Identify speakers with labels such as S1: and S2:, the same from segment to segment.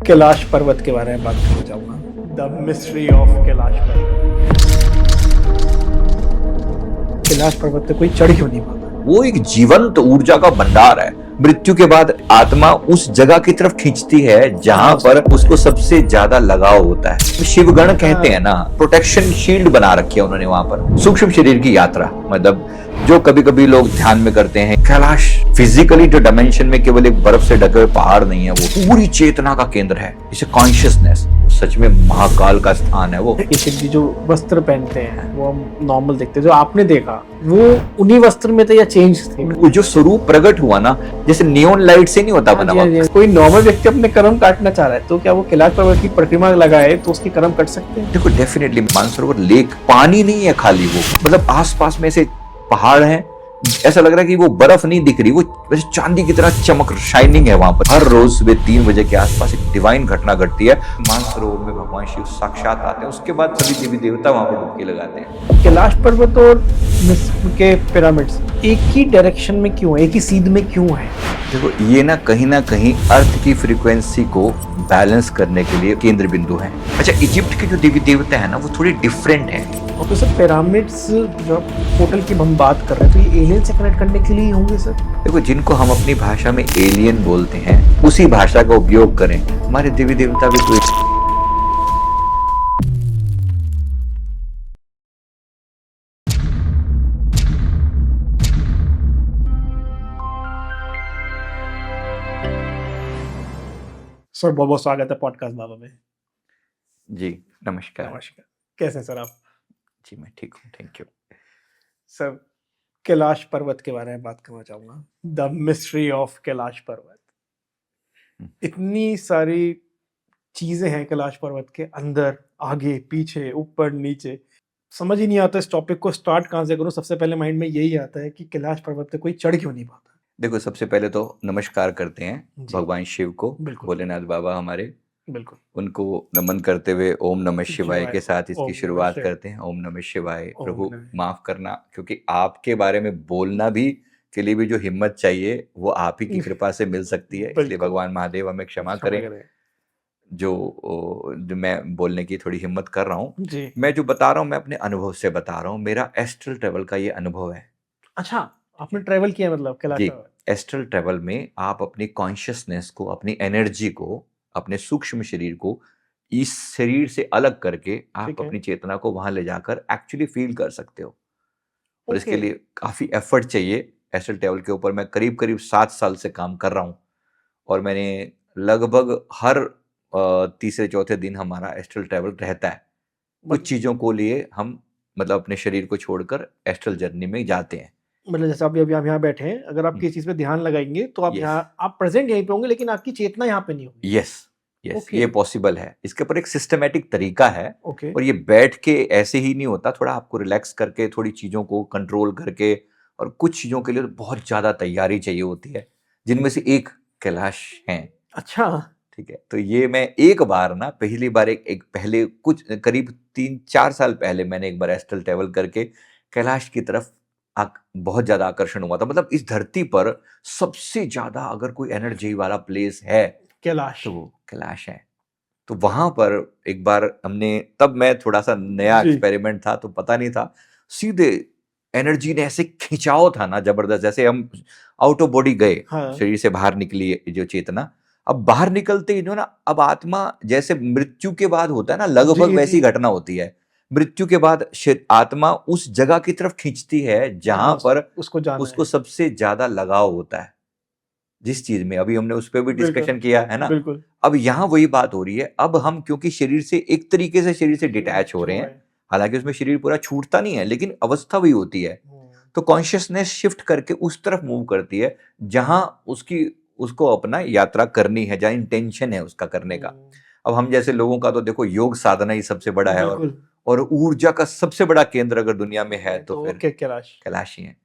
S1: कैलाश पर्वत के बारे में बात करना चाहूँगा। द मिस्ट्री ऑफ कैलाश पर्वत। कैलाश पर्वत पे कोई चढ़ क्यों नहीं पाता?
S2: वो एक जीवंत ऊर्जा का भंडार है। मृत्यु के बाद आत्मा उस जगह की तरफ खींचती है जहां पर उसको सबसे ज्यादा लगाव होता है। तो शिवगण कहते हैं ना, प्रोटेक्शन शील्ड बना रखी है उन्होंने वहां पर। सूक्ष्म शरीर की यात्रा मतलब जो कभी कभी लोग ध्यान में करते हैं, कैलाश फिजिकली जो डायमेंशन में केवल एक बर्फ से ढके हुए पहाड़ नहीं है, वो पूरी चेतना का केंद्र है। इसे कॉन्शियसनेस, सच में महाकाल का स्थान है वो।
S1: शिव जी जो वस्त्र पहनते हैं वो हम नॉर्मल देखते हैं, जो आपने देखा वो उन्हीं वस्त्र में थे या चेंज थे?
S2: वो जो स्वरूप प्रकट हुआ ना, जैसे नियॉन लाइट से नहीं होता बना हुआ।
S1: कोई नॉर्मल व्यक्ति अपने कर्म काटना चाह रहा है तो क्या वो कैलाश पर्वत की परिक्रमा लगाए तो उसके कर्म कट सकते हैं?
S2: देखो डेफिनेटली मानसरोवर लेक पानी नहीं है खाली, वो मतलब आसपास में से पहाड़ हैं, ऐसा लग रहा है कि वो बर्फ नहीं दिख रही, वो वैसे चांदी की तरह चमक शाइनिंग है वहां पर। हर रोज सुबह 3 बजे के आसपास एक डिवाइन घटना घटती है। मानसरोवर में भगवान शिव साक्षात आते हैं, उसके बाद सभी देवी देवता वहां पर डुबकी लगाते हैं।
S1: कैलाश पर्वत और मिस्र के पिरामिड्स एक ही डायरेक्शन में क्यों है, एक ही सीध में क्यों है?
S2: देखो ये ना कहीं अर्थ की फ्रीक्वेंसी को बैलेंस करने के लिए केंद्र बिंदु है। अच्छा, इजिप्ट के जो देवी देवता है ना वो थोड़े डिफरेंट हैं।
S1: और तो सर पिरामिड्स जो पोर्टल की हम बात कर रहे हैं तो ये एलियन से कनेक्ट करने के लिए ही होंगे सर?
S2: देखो जिनको हम अपनी भाषा में एलियन बोलते हैं उसी भाषा का उपयोग करें। हमारे देवी देवता भी तो
S1: सर बहुत बहुत स्वागत है पॉडकास्ट बाबा में।
S2: जी नमस्कार।
S1: नमस्कार, कैसे हैं सर आप?
S2: जी मैं ठीक हूँ, थैंक यू।
S1: सर कैलाश पर्वत के बारे में बात करना चाहूँगा। द मिस्ट्री ऑफ कैलाश पर्वत। इतनी सारी चीजें हैं कैलाश पर्वत के अंदर, आगे पीछे ऊपर नीचे, समझ ही नहीं आता इस टॉपिक को स्टार्ट कहाँ से करूँ। सबसे पहले माइंड में यही आता है कि कैलाश पर्वत पे कोई चढ़ क्यों नहीं पाता?
S2: देखो सबसे पहले तो नमस्कार करते हैं
S1: जी।
S2: भगवान शिव को,
S1: बिल्कुल।
S2: भोलेनाथ बाबा हमारे,
S1: बिल्कुल।
S2: उनको नमन करते हुए ओम नमः शिवाय के साथ
S1: ओम
S2: इसकी
S1: नमः
S2: शुरुआत
S1: शिवाय।
S2: करते हैं। ओम नमः शिवाय।
S1: ओम
S2: प्रभु
S1: नमः।
S2: माफ करना, क्योंकि आपके बारे में बोलना भी के लिए भी जो हिम्मत चाहिए वो आप ही की कृपा से मिल सकती है, इसलिए
S1: बिल्कुल।
S2: भगवान महादेव हमें क्षमा करें। जो मैं बोलने की थोड़ी हिम्मत कर रहा हूँ,
S1: जी।
S2: मैं जो बता रहा हूँ मैं अपने अनुभव से बता रहा हूँ। मेरा एस्ट्रल ट्रेवल का ये अनुभव है।
S1: अच्छा, आपने ट्रेवल किया मतलब कैलाश
S2: जी,
S1: पर्वत?
S2: एस्ट्रल ट्रेवल में आप अपनी कॉन्शियसनेस को, अपनी एनर्जी को, अपने सूक्ष्म शरीर को इस शरीर से अलग करके आप
S1: ठीक है।
S2: अपनी चेतना को वहां ले जाकर एक्चुअली फील कर सकते हो। और इसके
S1: ओके।
S2: लिए काफी एफर्ट चाहिए। एस्ट्रल ट्रेवल के ऊपर मैं करीब करीब 7 साल से काम कर रहा हूँ और मैंने लगभग हर तीसरे चौथे दिन हमारा एस्ट्रल ट्रेवल रहता है। कुछ चीजों को लिए हम मतलब अपने शरीर को छोड़कर एस्ट्रल जर्नी में जाते हैं।
S1: मतलब जैसे अभी हम यहाँ बैठे हैं, अगर आप किसी चीज पे ध्यान लगाएंगे तो आप
S2: Yes.
S1: यहाँ आप प्रेजेंट यहीं पे होंगे लेकिन आपकी चेतना यहाँ पे नहीं होगी।
S2: Yes yes,
S1: Okay.
S2: ये पॉसिबल है। इसके ऊपर एक सिस्टमेटिक तरीका है
S1: ओके।
S2: और ये बैठ के ऐसे ही नहीं होता। थोड़ा आपको रिलैक्स करके, थोड़ी चीजों को कंट्रोल करके, और कुछ चीजों के लिए तो बहुत ज्यादा तैयारी चाहिए होती है, जिनमें से एक कैलाश है।
S1: अच्छा।
S2: ठीक है, तो ये मैं एक बार ना पहली बार एक पहले कुछ करीब 3-4 साल पहले मैंने एक बार एस्ट्रल ट्रेवल करके कैलाश की तरफ बहुत ज्यादा आकर्षण हुआ था। मतलब इस धरती पर सबसे ज्यादा अगर कोई एनर्जी वाला प्लेस है
S1: कैलाश।
S2: तो वो कैलाश है। तो वहां पर एक बार हमने, तब मैं थोड़ा सा नया
S1: जी।
S2: एक्सपेरिमेंट था तो पता नहीं था, सीधे एनर्जी ने ऐसे खिंचाव था ना जबरदस्त, जैसे हम आउट ऑफ बॉडी गए।
S1: हाँ।
S2: शरीर से बाहर निकली जो चेतना, अब बाहर निकलते ही ना, अब आत्मा जैसे मृत्यु के बाद होता है ना, लगभग
S1: जी,
S2: वैसी
S1: जी।
S2: घटना होती है। मृत्यु के बाद आत्मा उस जगह की तरफ खींचती है जहां पर
S1: उसको जाना
S2: उसको
S1: है।
S2: सबसे ज्यादा लगाव होता है जिस चीज में। अभी हमने उस पर भी
S1: बिल्कुल।
S2: डिस्कशन किया है ना।
S1: बिल्कुल।
S2: अब यहाँ वही बात हो रही है। अब हम क्योंकि शरीर से एक तरीके से शरीर से डिटैच हो रहे हैं, हालांकि उसमें शरीर पूरा छूटता नहीं है, लेकिन अवस्था वही होती है। तो कॉन्शियसनेस शिफ्ट करके उस तरफ मूव करती है जहां उसको अपना यात्रा करनी है, जहां इंटेंशन है उसका करने का। अब हम जैसे लोगों का तो देखो योग साधना ही सबसे बड़ा है, और ऊर्जा का सबसे बड़ा केंद्र अगर दुनिया में है तो फिर कैलाश ही है।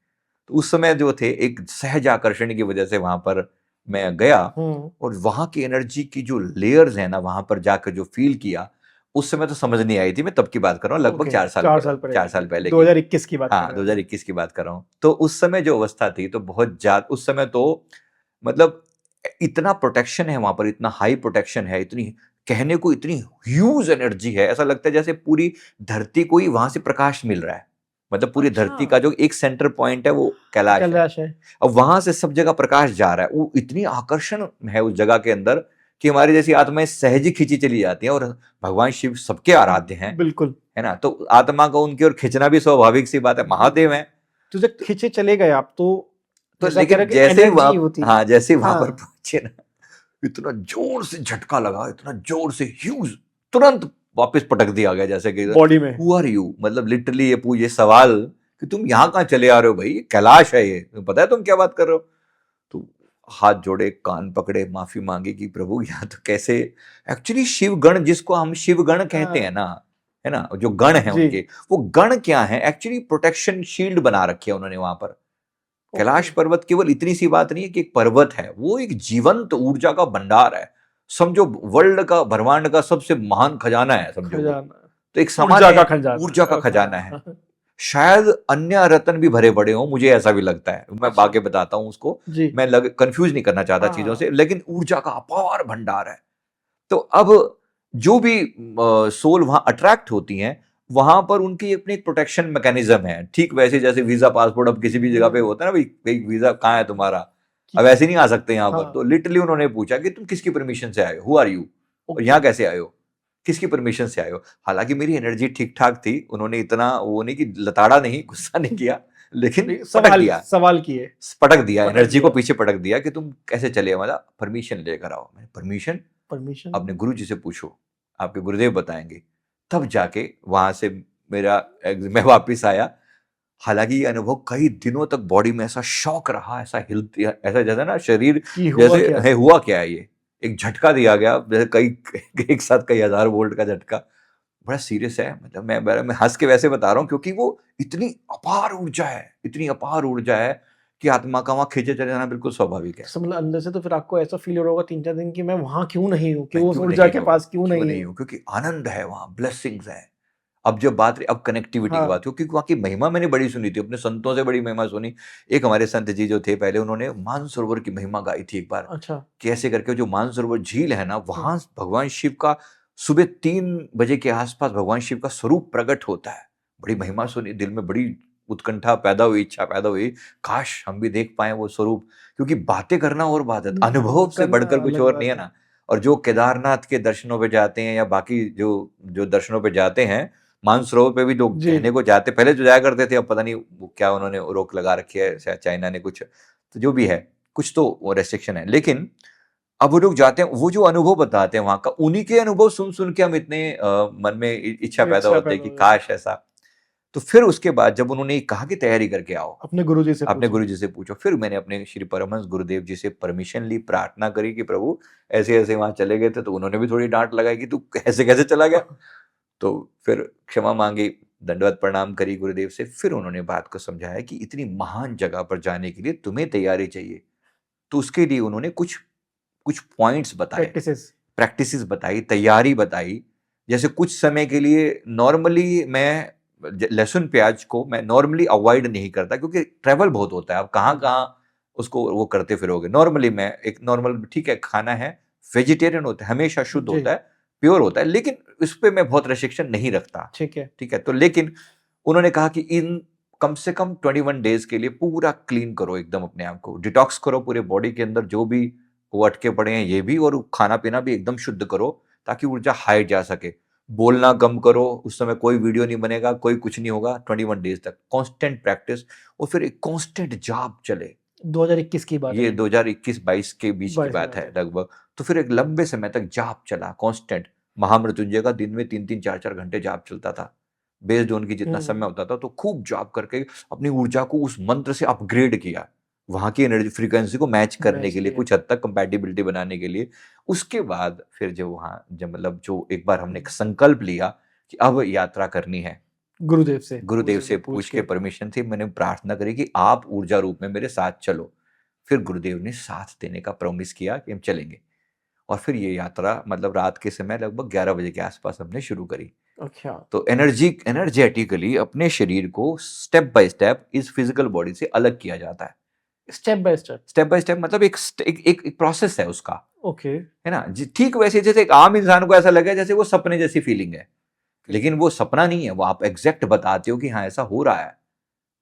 S2: तो उस समय जो थे, एक सहज आकर्षण की वजह से वहां पर मैं गया और वहां की एनर्जी की जो लेयर्स है ना, वहां पर जाकर जो फील किया, उस समय तो समझ नहीं आई थी। मैं तब की बात कर रहा हूँ, लगभग 4 साल पहले
S1: 2021 की बात।
S2: हाँ 2021 की बात कर रहा हूँ। तो उस समय जो अवस्था थी तो बहुत ज्यादा, उस समय तो मतलब इतना प्रोटेक्शन है वहां पर, इतना हाई प्रोटेक्शन है, इतनी कहने को इतनी ह्यूज एनर्जी है, ऐसा लगता है जैसे पूरी धरती को ही वहां से प्रकाश मिल रहा है। मतलब पूरी धरती का
S1: अच्छा
S2: जो एक सेंटर पॉइंट है वो कैलाश है।
S1: कैलाश है।
S2: अब वहां से सब जगह प्रकाश जा रहा है, वो इतनी आकर्षण है उस जगह के अंदर कि हमारी जैसी आत्माएं सहज ही खींची चली जाती हैं। और भगवान शिव सबके आराध्य हैं,
S1: बिल्कुल।
S2: है ना, तो आत्मा को उनकी ओर खींचना भी स्वाभाविक सी बात है, महादेव हैं।
S1: तो जब खींचे चले गए आप तो
S2: तो
S1: जैसा कह रहे
S2: लेकिन
S1: हैं कि
S2: जैसे ही
S1: एनर्जी
S2: वहां,
S1: होती है।
S2: हाँ, जैसे ही वहां पर
S1: हाँ
S2: पहुंचे ना, इतना जोर से झटका लगा, इतना जोर से ह्यूज, तुरंत वापस पटक दिया गया जैसे कि
S1: बॉडी में।
S2: हु आर यू, मतलब लिटरली ये सवाल कि तुम यहाँ कहाँ चले आ रहे हो भाई, ये कैलाश है, ये तुम्हें पता है तुम क्या बात कर रहे हो। तो हाथ जोड़े, कान पकड़े, माफी मांगी कि प्रभु यहाँ तो कैसे, एक्चुअली शिवगण जिसको हम शिवगण कहते हैं ना, है ना, जो गण है
S1: जी।
S2: उनके, वो गण क्या है, एक्चुअली प्रोटेक्शन शील्ड बना रखी है उन्होंने वहां पर। कैलाश
S1: ओके।
S2: पर्वत केवल इतनी सी बात नहीं है कि एक पर्वत है, वो एक जीवंत ऊर्जा का भंडार है। समझो वर्ल्ड का, ब्रह्मांड का सबसे महान खजाना है, समझो वो।
S1: खजाना।
S2: तो एक
S1: ऊर्जा
S2: सामान्य
S1: का खजाना।
S2: ऊर्जा का खजाना है। शायद अन्य रत्न भी भरे पड़े हों, मुझे ऐसा भी लगता है, मैं
S1: अच्छा
S2: आगे बताता हूं उसको।
S1: जी।
S2: मैं कंफ्यूज नहीं करना चाहता चीजों से,
S1: हाँ
S2: लेकिन ऊर्जा का अपार भंडार है। तो अब जो भी सोल वहां अट्रैक्ट होती हैं, वहां पर उनकी अपनी एक प्रोटेक्शन मैकेनिज्म है, ठीक वैसे जैसे वीजा पासपोर्ट अब किसी भी जगह पे होता है ना, भाई वीजा कहाँ है तुम्हारा, अब ऐसे नहीं आ सकते यहाँ पर।
S1: हाँ
S2: तो लिटरली उन्होंने पूछा कि तुम किसकी परमिशन से आए हो, हु आर यू, और
S1: ओके।
S2: यहाँ कैसे आए हो, किसकी परमिशन से आए हो। हालांकि मेरी एनर्जी ठीक ठाक थी, उन्होंने इतना वो नहीं कि लताड़ा नहीं, गुस्सा नहीं किया, लेकिन
S1: थोड़ी
S2: पटक
S1: सवाल
S2: दिया,
S1: सवाल किए।
S2: पटक दिया,
S1: पटक
S2: एनर्जी को
S1: दिया।
S2: पीछे पटक दिया कि तुम कैसे चले, मतलब परमिशन लेकर आओ। मैंने परमिशन
S1: परमिशन।
S2: अपने गुरु जी से पूछो, आपके गुरुदेव बताएंगे। तब जाके वहां से मैं वापिस आया। हालांकि ये अनुभव कई दिनों तक बॉडी में ऐसा शॉक रहा, ऐसा हिलती, ऐसा जैसे ना शरीर
S1: कि हुआ
S2: जैसे
S1: क्या।
S2: है, हुआ क्या है, ये एक झटका दिया गया, जैसे कई एक साथ कई हजार वोल्ट का झटका। बड़ा सीरियस है, मतलब मैं हंस के वैसे बता रहा हूँ क्योंकि वो इतनी अपार ऊर्जा है, इतनी अपार ऊर्जा है कि आत्मा का वहां खींचे चले जाना बिल्कुल स्वाभाविक है।
S1: तो मतलब अंदर से तो फिर आपको ऐसा फील हो रहा होगा 3-4 दिन कि मैं वहां क्यों नहीं हूँ, कि
S2: मैं
S1: वो
S2: क्यों
S1: ऊर्जा
S2: नहीं
S1: के
S2: हूँ,
S1: पास क्यों
S2: क्यों
S1: नहीं
S2: नहीं
S1: हूँ।
S2: हूँ, क्योंकि आनंद है वहां, ब्लेसिंग्स है। अब जब बात रही, अब कनेक्टिविटी की
S1: हाँ
S2: बात, क्योंकि वहाँ की महिमा मैंने बड़ी सुनी थी, अपने संतों से बड़ी महिमा सुनी। एक हमारे संत जी जो थे पहले, उन्होंने मानसरोवर की महिमा गाई थी एक बार,
S1: अच्छा।
S2: कि ऐसे करके जो मानसरोवर झील है ना,
S1: हाँ
S2: वहां भगवान शिव का सुबह 3 बजे के आसपास भगवान शिव का स्वरूप प्रकट होता है। बड़ी महिमा सुनी, दिल में बड़ी उत्कंठा पैदा हुई, इच्छा पैदा हुई, काश हम भी देख पाए वो स्वरूप। क्योंकि बातें करना और बात है, अनुभव से
S1: करना
S2: बढ़कर कुछ
S1: अलग
S2: और नहीं
S1: बात
S2: है
S1: है।
S2: ना। और जो केदारनाथ के दर्शनों पे जाते हैं, या बाकी जो जो दर्शनों पे जाते हैं, मानसरोवर पे भी लोग
S1: जी।
S2: कहने को जाते, पहले तो जाया करते थे, अब पता नहीं वो क्या उन्होंने रोक लगा रखी है, शायद चाइना ने कुछ, तो जो भी है, कुछ तो वो रेस्ट्रिक्शन है। लेकिन अब वो लोग जाते हैं, वो जो अनुभव बताते हैं वहां का, उन्हीं के अनुभव सुन सुन के हम इतने मन में इच्छा पैदा
S1: इच्छा
S2: होती है
S1: पैदा
S2: कि
S1: हो जाती
S2: काश ऐसा। तो फिर उसके बाद जब उन्होंने कहा कि तैयारी करके आओ,
S1: अपने गुरुजी से
S2: अपने
S1: पूछो।
S2: गुरु जी से पूछो, फिर मैंने अपने श्री परमहंस गुरुदेव जी से परमिशन ली, प्रार्थना करी कि प्रभु ऐसे ऐसे वहां चले गए थे। तो उन्होंने भी थोड़ी डांट लगाई कि तू ऐसे कैसे चला गया। तो फिर क्षमा मांगी, दंडवत प्रणाम करी गुरुदेव से। फिर उन्होंने बात को समझाया कि इतनी महान जगह पर जाने के लिए तुम्हें तैयारी चाहिए। तो उसके लिए उन्होंने कुछ कुछ पॉइंट्स बताए,
S1: प्रैक्टिसेस।
S2: प्रैक्टिसेस बताई, तैयारी बताई। जैसे कुछ समय के लिए नॉर्मली मैं लहसुन प्याज को मैं नॉर्मली अवॉइड नहीं करता, क्योंकि ट्रैवल बहुत होता है, आप कहाँ कहाँ उसको वो करते फिरोगे। नॉर्मली मैं एक नॉर्मल, ठीक है, खाना है, वेजिटेरियन होता है, हमेशा शुद्ध
S1: जी
S2: होता है, प्योर होता है, लेकिन इस पे मैं बहुत रेस्ट्रिक्शन नहीं रखता।
S1: ठीक है।
S2: ठीक है, तो लेकिन उन्होंने कहा कि इन कम से कम 21 डेज के लिए पूरा क्लीन करो, एकदम अपने आप को डिटॉक्स करो, पूरे बॉडी के अंदर जो भी वो अटके पड़े हैं ये भी, और खाना पीना भी एकदम शुद्ध करो, ताकि ऊर्जा हाई जा सके। बोलना कम करो, उस समय कोई वीडियो नहीं बनेगा, कोई कुछ नहीं होगा 21 डेज तक, कांस्टेंट प्रैक्टिस। और फिर एक कांस्टेंट जाप चले।
S1: 2021 की बात है
S2: ये
S1: ये।
S2: 2021-22 के बीच की
S1: 22
S2: बात
S1: में
S2: है
S1: थे।
S2: लगभग। तो फिर एक लंबे समय तक जाप चला, कांस्टेंट। महामृत्युंजय का दिन में 3-3 4-4 घंटे जाप चलता था, बेस्ड ऑन की जितना समय होता था। तो खूब जाप करके अपनी ऊर्जा को उस मंत्र से अपग्रेड किया, वहां की एनर्जी फ्रीक्वेंसी को मैच करने
S1: मैच
S2: के लिए,
S1: किया।
S2: कुछ हद तक कंपैटिबिलिटी बनाने के लिए। उसके बाद फिर जब मतलब जो एक बार हमने एक संकल्प लिया कि अब यात्रा करनी है, गुरुदेव से पूछ के परमिशन थी, मैंने प्रार्थना करी कि आप ऊर्जा रूप में मेरे साथ चलो। फिर गुरुदेव ने साथ देने का प्रॉमिस किया कि हम चलेंगे। और फिर ये यात्रा मतलब रात के समय लगभग 11 बजे के आसपास हमने शुरू करी।
S1: अच्छा।
S2: तो एनर्जेटिकली अपने शरीर को स्टेप बाय स्टेप इस फिजिकल बॉडी से अलग किया जाता है।
S1: Step by step.
S2: Step by step मतलब एक प्रोसेस है उसका,
S1: ओके।
S2: है ना। ठीक वैसे जैसे एक आम इंसान को ऐसा लगे जैसे वो सपने जैसी फीलिंग है, लेकिन वो सपना नहीं है, वो आप एग्जैक्ट बताते हो कि हाँ ऐसा हो रहा है।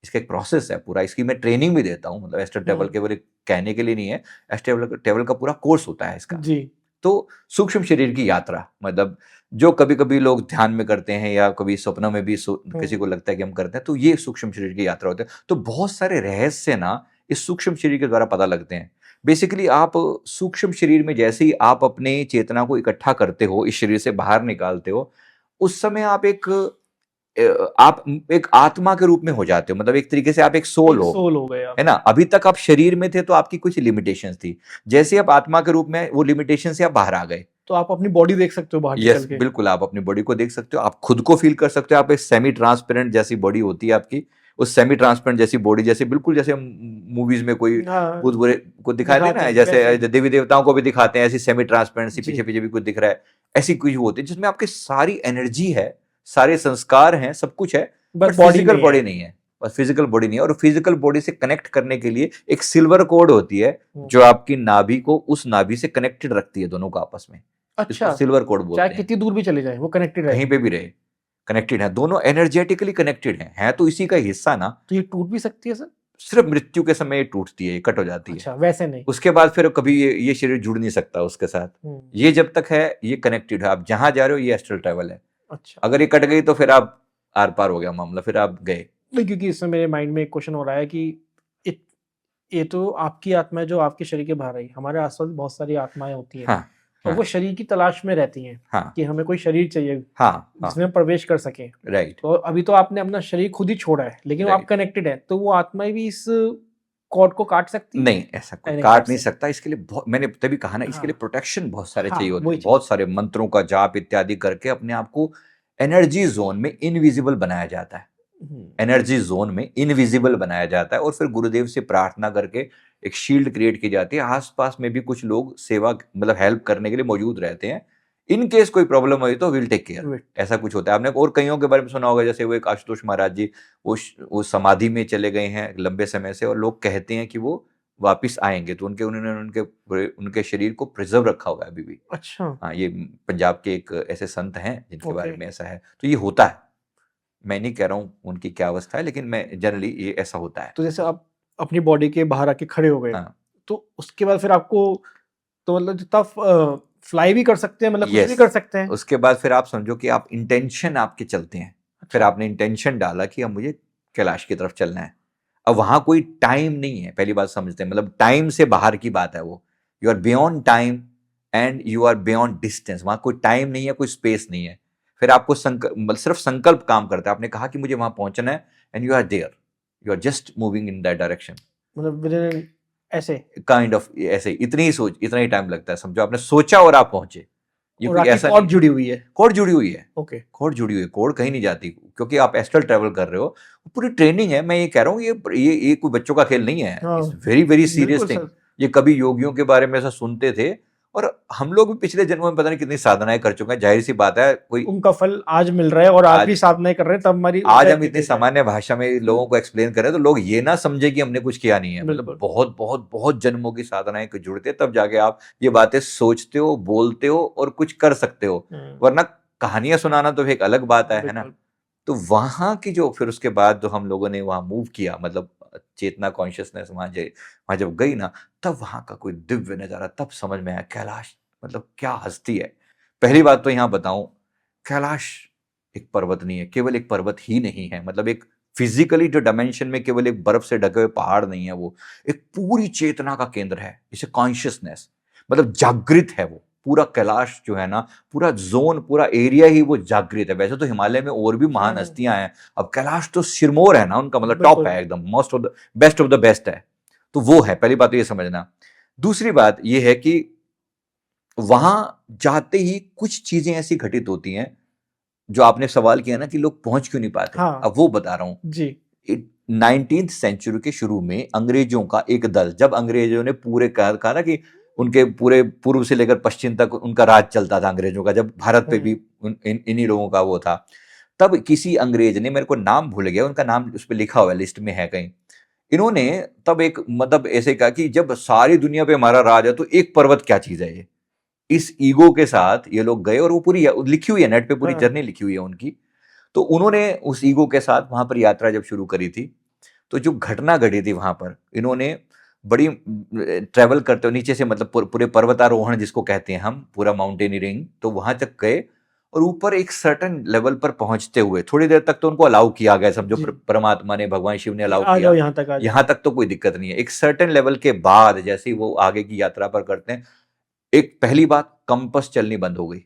S2: इसका एक प्रोसेस है पूरा, इसकी मैं ट्रेनिंग भी देता हूँ, मतलब एस्टर टेबल केवल एक कहने के लिए नहीं है, एस्टर टेबल का पूरा कोर्स होता है इसका।
S1: जी।
S2: तो सूक्ष्म शरीर की यात्रा मतलब जो कभी कभी लोग ध्यान में करते हैं या कभी सपनों में भी किसी को लगता है कि हम करते हैं, तो ये सूक्ष्म शरीर की यात्रा होती है। तो बहुत सारे रहस्य ना इस सूक्ष्म शरीर के द्वारा पता लगते हैं। बेसिकली आप सूक्ष्म शरीर में जैसे ही आप अपने चेतना को इकट्ठा करते हो, इस शरीर से बाहर निकालते हो, उस समय आप एक आत्मा के रूप में हो जाते हो, मतलब एक तरीके से आप एक सोल हो,
S1: सोल हो गए आप।
S2: है ना। अभी तक आप शरीर में थे तो आपकी कुछ लिमिटेशंस थी, जैसे आप आत्मा के रूप में वो लिमिटेशन से आप बाहर आ गए।
S1: तो आप अपनी बॉडी देख सकते हो बाहर निकल के।
S2: बिल्कुल, आप अपनी बॉडी को देख सकते हो, आप खुद को फील कर सकते हो। आप एक सेमी ट्रांसपेरेंट जैसी बॉडी होती है आपकी, उस सेमी ट्रांसपेरेंट जैसी बॉडी जैसे बिल्कुल जैसे मूवीज में कोई
S1: हाँ,
S2: भूत बुरे को दिखाते हैं ना,
S1: दिखाते हैं,
S2: जैसे
S1: वैसे।
S2: देवी देवताओं को भी दिखाते हैं ऐसी सेमी ट्रांसपेरेंसी,
S1: जी।
S2: पीछे पीछे भी कुछ दिख रहा है, ऐसी कुछ होती है जिसमें आपकी सारी एनर्जी है, सारे संस्कार हैं, सब कुछ है, बट फिजिकल बॉडी नहीं है। बस फिजिकल बॉडी नहीं है, और फिजिकल बॉडी से कनेक्ट करने के लिए एक सिल्वर कोड होती है जो आपकी नाभि को उस नाभि से कनेक्टेड रखती है, दोनों को आपस में।
S1: अच्छा,
S2: सिल्वर कोड बोलते
S1: चाहे
S2: हैं।
S1: कितनी दूर भी चले जाए वो कनेक्टेड रहे।
S2: कहीं पे भी रहे, कनेक्टेड है, दोनों एनर्जेटिकली कनेक्टेड है तो इसी का हिस्सा ना।
S1: तो ये टूट भी सकती है सर?
S2: सिर्फ मृत्यु के समय ये टूटती है, ये कट हो जाती है।
S1: अच्छा, वैसे नहीं।
S2: उसके बाद फिर कभी ये शरीर जुड़ नहीं सकता उसके साथ। ये जब तक है ये कनेक्टेड है, आप जहां जा रहे हो ये एस्ट्रल ट्रैवल है।
S1: अच्छा।
S2: अगर ये कट गई तो फिर आप आर पार हो गया मामला, फिर आप गए।
S1: नहीं, क्योंकि इसमें मेरे माइंड में एक क्वेश्चन हो रहा है कि ये तो आपकी आत्मा है जो आपके शरीर के बाहर आई, हमारे आसपास बहुत सारी आत्माएं होती हैं।
S2: हाँ,
S1: और वो शरीर की तलाश में रहती हैं।
S2: हाँ,
S1: कि हमें कोई शरीर चाहिए
S2: हाँ,
S1: जिसमें हम प्रवेश कर सके।
S2: राइट।
S1: तो अभी तो आपने अपना शरीर खुद ही छोड़ा है, लेकिन आप
S2: Right.
S1: कनेक्टेड है, तो वो आत्माएं भी इस कॉर्ड को काट सकती है?
S2: नहीं, ऐसा कोई
S1: नहीं
S2: काट
S1: काट
S2: नहीं
S1: सकती।
S2: सकता। इसके लिए बहुत, मैंने तभी कहा ना, इसके लिए
S1: हाँ।
S2: प्रोटेक्शन बहुत सारे
S1: हाँ,
S2: चाहिए होते
S1: वही
S2: हैं, बहुत सारे मंत्रों का जाप इत्यादि करके अपने आप को एनर्जी जोन में इनविजिबल बनाया जाता है। एनर्जी जोन में इनविजिबल बनाया जाता है और फिर गुरुदेव से प्रार्थना करके एक शील्ड क्रिएट की जाती है। आसपास में भी कुछ लोग सेवा मतलब हेल्प करने के लिए मौजूद रहते हैं। इन केस कोई प्रॉब्लम हुई तो विल टेक केयर, ऐसा कुछ होता है। आपने और कईयों के बारे में सुना होगा, जैसे वो एक आशुतोष महाराज जी, वो समाधि में चले गए हैं लंबे समय से, और लोग कहते हैं कि वो वापिस आएंगे, तो उन्होंने उनके शरीर को प्रिजर्व रखा हुआ है अभी भी।
S1: अच्छा।
S2: हाँ, ये पंजाब के एक ऐसे संत हैं जिनके बारे
S1: Okay.
S2: में ऐसा है, तो ये होता है। मैं नहीं कह रहा हूँ उनकी क्या अवस्था है, लेकिन मैं जनरली ये ऐसा होता है।
S1: तो जैसे आप अपनी बॉडी के बाहर आके खड़े हो गए,
S2: हाँ,
S1: तो उसके बाद फिर आपको तो मतलब जितना फ्लाई भी कर सकते हैं, मतलब कुछ भी
S2: Yes.
S1: कर सकते हैं।
S2: उसके बाद फिर आप समझो कि आप इंटेंशन आपके चलते हैं। फिर
S1: अच्छा।
S2: आपने इंटेंशन डाला कि अब मुझे कैलाश की तरफ चलना है। अब वहां कोई टाइम नहीं है, पहली बात समझते हैं, मतलब टाइम से बाहर की बात है वो। You are beyond time and you are beyond distance. वहां कोई टाइम नहीं है, कोई स्पेस नहीं है। फिर आपको सिर्फ संकल्प काम करता है। आपने कहा कि मुझे वहां पहुंचना है, and you are there, you are just moving in that direction.
S1: मतलब within ऐसे।
S2: काइंड ऑफ ऐसे, इतना ही टाइम लगता है। समझो आपने सोचा और आप पहुंचे। ये
S1: और
S2: कोई
S1: आपकी
S2: ऐसा
S1: कॉर्ड
S2: नहीं,
S1: जुड़ी हुई है।
S2: कोड जुड़ी हुई है।
S1: ओके।
S2: कोड जुड़ी हुई है, कोड कहीं नहीं जाती, क्योंकि आप एस्ट्रल ट्रैवल कर रहे हो। पूरी ट्रेनिंग है। मैं ये कह रहा हूँ, ये कोई बच्चों का खेल नहीं है।
S1: हाँ,
S2: इट्स वेरी वेरी सीरियस
S1: बिल्कुल
S2: थिंग।
S1: सर।
S2: ये कभी योगियों के बारे में ऐसा सुनते थे, और हम लोग भी पिछले जन्मों में पता नहीं कितनी साधनाएं कर चुके हैं। जाहिर सी बात है, कोई
S1: उनका फल आज मिल रहा है, और आज भी साधनाएं कर रहे हैं, तब हमारी
S2: आज
S1: death
S2: हम इतनी
S1: date है।
S2: सामान्य भाषा में लोगों को एक्सप्लेन करें तो लोग ये ना समझे कि हमने कुछ किया नहीं है। मतलब
S1: बिल्कुल।
S2: बहुत बहुत बहुत जन्मों की साधनाएं जुड़ते, तब जाके आप ये बातें सोचते हो, बोलते हो और कुछ कर सकते हो। वरना कहानियां सुनाना तो एक अलग बात है ना।
S1: बिल्कुल।
S2: तो वहां की जो फिर उसके बाद जो हम लोगों ने वहां मूव किया, मतलब चेतना कॉन्शियसनेस वहां जब गई ना, तब वहां का कोई दिव्य नजारा, तब समझ में आया कैलाश मतलब क्या हस्ती है। पहली बात तो यहां बताऊं, कैलाश एक पर्वत नहीं है, केवल एक पर्वत ही नहीं है, मतलब एक फिजिकली जो डायमेंशन में केवल एक बर्फ से ढके हुए पहाड़ नहीं है, वो एक पूरी चेतना का केंद्र है। इसे कॉन्शियसनेस मतलब जागृत है वो पूरा कैलाश जो है ना, पूरा जोन, पूरा एरिया ही वो जागृत है। वैसे तो हिमालय में और भी महान हस्तियां हैं, अब कैलाश तो सिरमौर है ना उनका, मतलब टॉप है एकदम, most of the best of the best है। तो वो है पहली बात, तो ये समझना। दूसरी बात ये है कि वहां जाते ही कुछ चीजें ऐसी घटित होती हैं, जो आपने सवाल किया ना कि लोग पहुंच क्यों नहीं पाते।
S1: हाँ।
S2: अब वो बता रहा हूं
S1: जी।
S2: 19th सेंचुरी के शुरू में अंग्रेजों का एक दल, जब अंग्रेजों ने पूरे कहा ना कि उनके पूरे पूर्व से लेकर पश्चिम तक उनका राज चलता था अंग्रेजों का, जब भारत पे भी इन्हीं लोगों का वो था, तब किसी अंग्रेज ने, मेरे को नाम भूल गया उनका नाम, उस पर लिखा हुआ है, लिस्ट में है कहीं, इन्होंने तब एक मतलब ऐसे कहा कि जब सारी दुनिया पे हमारा राज है तो एक पर्वत क्या चीज है ये, इस ईगो के साथ ये लोग गए और वो पूरी लिखी हुई है नेट पे, पूरी
S1: हाँ।
S2: जर्नी लिखी हुई है उनकी। तो उन्होंने उस ईगो के साथ वहां पर यात्रा जब शुरू करी थी, तो जो घटना घटी थी वहां पर, इन्होंने बड़ी ट्रेवल करते हो नीचे से, मतलब पूरे पर्वतारोहण जिसको कहते हैं हम, पूरा माउंटेनियरिंग, तो वहां तक गए और ऊपर एक सर्टेन लेवल पर पहुंचते हुए थोड़ी देर तक तो उनको अलाउ किया गया, समझो
S1: जी।
S2: परमात्मा ने, भगवान शिव ने अलाउ
S1: आ
S2: किया,
S1: जाओ यहाँ तक, आ जाओ।
S2: यहां तक तो कोई दिक्कत नहीं है। एक सर्टेन लेवल के बाद जैसे ही वो आगे की यात्रा पर करते हैं, एक पहली बात, कंपास चलनी बंद हो गई,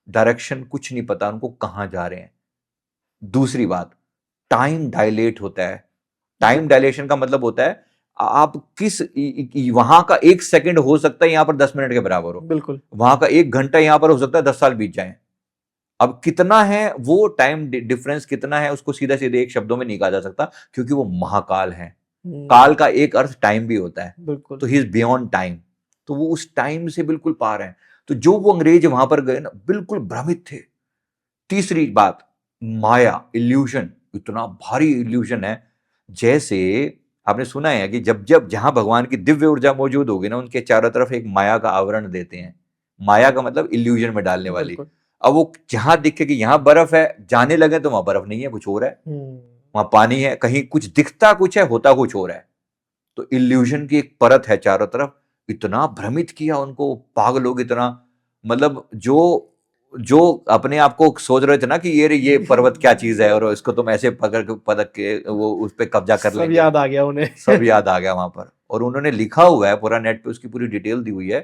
S2: डायरेक्शन कुछ नहीं पता उनको कहां जा रहे हैं। दूसरी बात, टाइम डायलेट होता है। टाइम डायलेशन का मतलब होता है आप किस वहां का 1 सेकंड हो सकता है यहां पर 10 मिनट के बराबर हो,
S1: बिल्कुल।
S2: वहां का 1 घंटा यहां पर हो सकता है 10 साल बीत जाए। अब कितना है वो टाइम डिफरेंस, कितना है उसको सीधा सीधे एक शब्दों में नहीं कहा जा सकता, क्योंकि वो महाकाल है। काल का एक अर्थ टाइम भी होता है,
S1: बिल्कुल।
S2: तो ही इज बियॉन्ड टाइम। तो वो उस टाइम से बिल्कुल पार है। तो जो वो अंग्रेज वहां पर गए ना, बिल्कुल भ्रमित थे। तीसरी बात, माया, इल्यूशन, इतना भारी इल्यूशन है। जैसे आपने सुना है कि जब जब जहां भगवान की दिव्य ऊर्जा मौजूद होगी ना, उनके चारों तरफ एक माया का आवरण देते हैं। माया का मतलब इल्यूजन में डालने वाली।
S1: बिल्कुल।
S2: अब वो जहां दिखे कि यहां बर्फ है, जाने लगे तो वहां बर्फ नहीं है, कुछ और है। वहां पानी है, कहीं कुछ दिखता कुछ है, होता कुछ और है। तो इल्यूजन की एक परत है चारों तरफ। इतना भ्रमित किया उनको, पागल लोग इतना, मतलब जो जो अपने आप को सोच रहे थे ना कि ये पर्वत क्या चीज है और इसको तुम ऐसे पकड़ के पदक के वो उस पर कब्जा कर
S1: सब
S2: लेंगे,
S1: याद आ गया उन्हें।
S2: सब याद आ गया वहां पर। और उन्होंने लिखा हुआ है पूरा नेट पे, उसकी पूरी डिटेल दी हुई है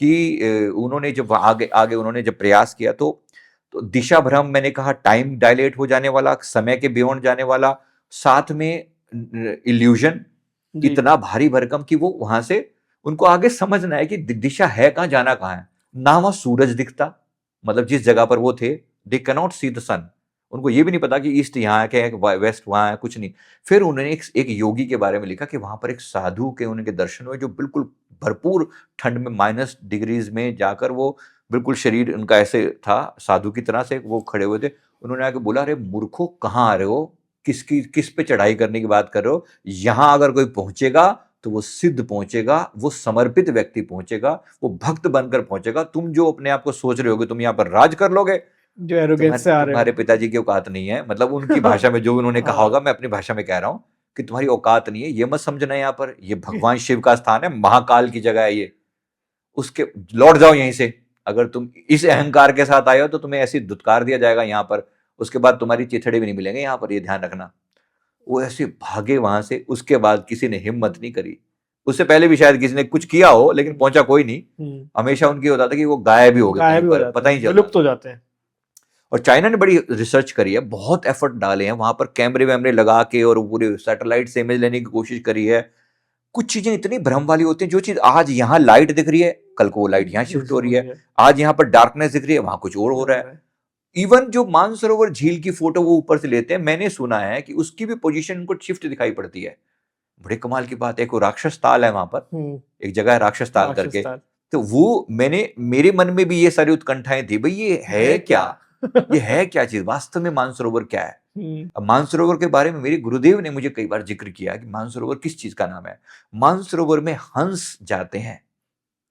S2: कि उन्होंने जब आगे आगे उन्होंने जब प्रयास किया तो दिशा भ्रम, मैंने कहा टाइम डायलेट हो जाने वाला, समय के बियॉन्ड जाने वाला, साथ में इल्यूजन
S1: जी।
S2: इतना भारी भरकम कि वो वहां से उनको आगे समझना है कि दिशा है कहां, जाना कहां है। ना वहां सूरज दिखता, मतलब जिस जगह पर वो थे, they can not see the sun. उनको ये भी नहीं पता कि ईस्ट यहाँ है, वेस्ट वहां है, कुछ नहीं। फिर उन्होंने एक योगी के बारे में लिखा कि वहां पर एक साधु के उनके दर्शन हुए, जो बिल्कुल भरपूर ठंड में -डिग्रीज में जाकर, वो बिल्कुल शरीर उनका ऐसे था साधु की तरह से, वो खड़े हुए थे। उन्होंने आके बोला, अरे मूर्खों कहाँ आ रहे हो, किस पे चढ़ाई करने की बात कर रहे हो, यहां अगर कोई पहुंचेगा तो वो सिद्ध पहुंचेगा, वो समर्पित व्यक्ति पहुंचेगा, वो भक्त बनकर पहुंचेगा। तुम जो अपने आप को सोच रहे होगे तुम यहाँ पर राज कर लोगे,
S1: जो एरोगेंस से आ रहे
S2: तुम्हारे
S1: हो।
S2: पिताजी की औकात नहीं है। मतलब उनकी भाषा में जो उन्होंने कहा होगा, मैं अपनी भाषा में कह रहा हूं कि तुम्हारी औकात नहीं है, ये मत समझना। यहाँ पर ये भगवान शिव का स्थान है, महाकाल की जगह है ये, उसके लौट जाओ यहीं से। अगर तुम इस अहंकार के साथ आए हो तो तुम्हें ऐसी धुतकार दिया जाएगा यहाँ पर, उसके बाद तुम्हारी चिथड़े भी नहीं मिलेंगे यहाँ पर, ये ध्यान रखना। वो ऐसे भागे वहां से, उसके बाद किसी ने हिम्मत नहीं करी। उससे पहले भी शायद किसी ने कुछ किया हो, लेकिन पहुंचा कोई नहीं। हमेशा उनकी होता था कि वो गायब ही हो गए, कहीं
S1: गायब भी हो
S2: पर
S1: जाते
S2: पता ही
S1: हैं,
S2: चलता।
S1: विलुप्त हो जाते हैं।
S2: और चाइना ने बड़ी रिसर्च करी है, बहुत एफर्ट डाले हैं वहां पर, कैमरे वैमरे लगा के और पूरे सैटेलाइट से इमेज लेने की कोशिश करी है। कुछ चीजें इतनी भ्रम वाली होती हैं, जो चीज आज यहाँ लाइट दिख रही है, कल को वो लाइट यहाँ शिफ्ट हो रही है। आज यहाँ पर डार्कनेस दिख रही है, वहां कुछ और हो रहा है। इवन जो मानसरोवर झील की फोटो वो ऊपर से लेते हैं, मैंने सुना है कि उसकी भी पोजीशन उनको शिफ्ट दिखाई पड़ती है। बड़े कमाल की बात है। एक राक्षस ताल है वहां पर, एक जगह है राक्षस ताल करके। तो वो मेरे मन में भी ये सारी उत्कंठाएं थी, भाई ये है क्या, ये है क्या चीज, वास्तव में मानसरोवर क्या है। अब मानसरोवर के बारे में मेरे गुरुदेव ने मुझे कई बार जिक्र किया कि मानसरोवर किस चीज का नाम है। मानसरोवर में हंस जाते हैं,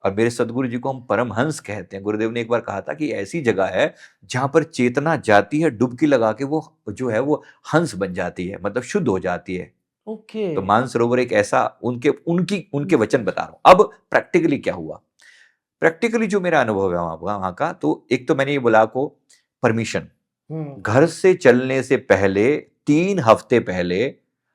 S2: और मेरे सदगुरु जी को हम परमहंस कहते हैं। गुरुदेव ने एक बार कहा था कि ऐसी जगह है जहां पर चेतना जाती है, डुबकी लगा के वो जो है वो हंस बन जाती है, मतलब शुद्ध हो जाती है।
S1: ओके।
S2: तो मानसरोवर एक ऐसा, उनके वचन बता रहा हूं। अब प्रैक्टिकली क्या हुआ, प्रैक्टिकली जो मेरा अनुभव है वहां का, तो एक तो मैंने ये बोला आपको, परमिशन। घर से चलने से पहले 3 हफ्ते पहले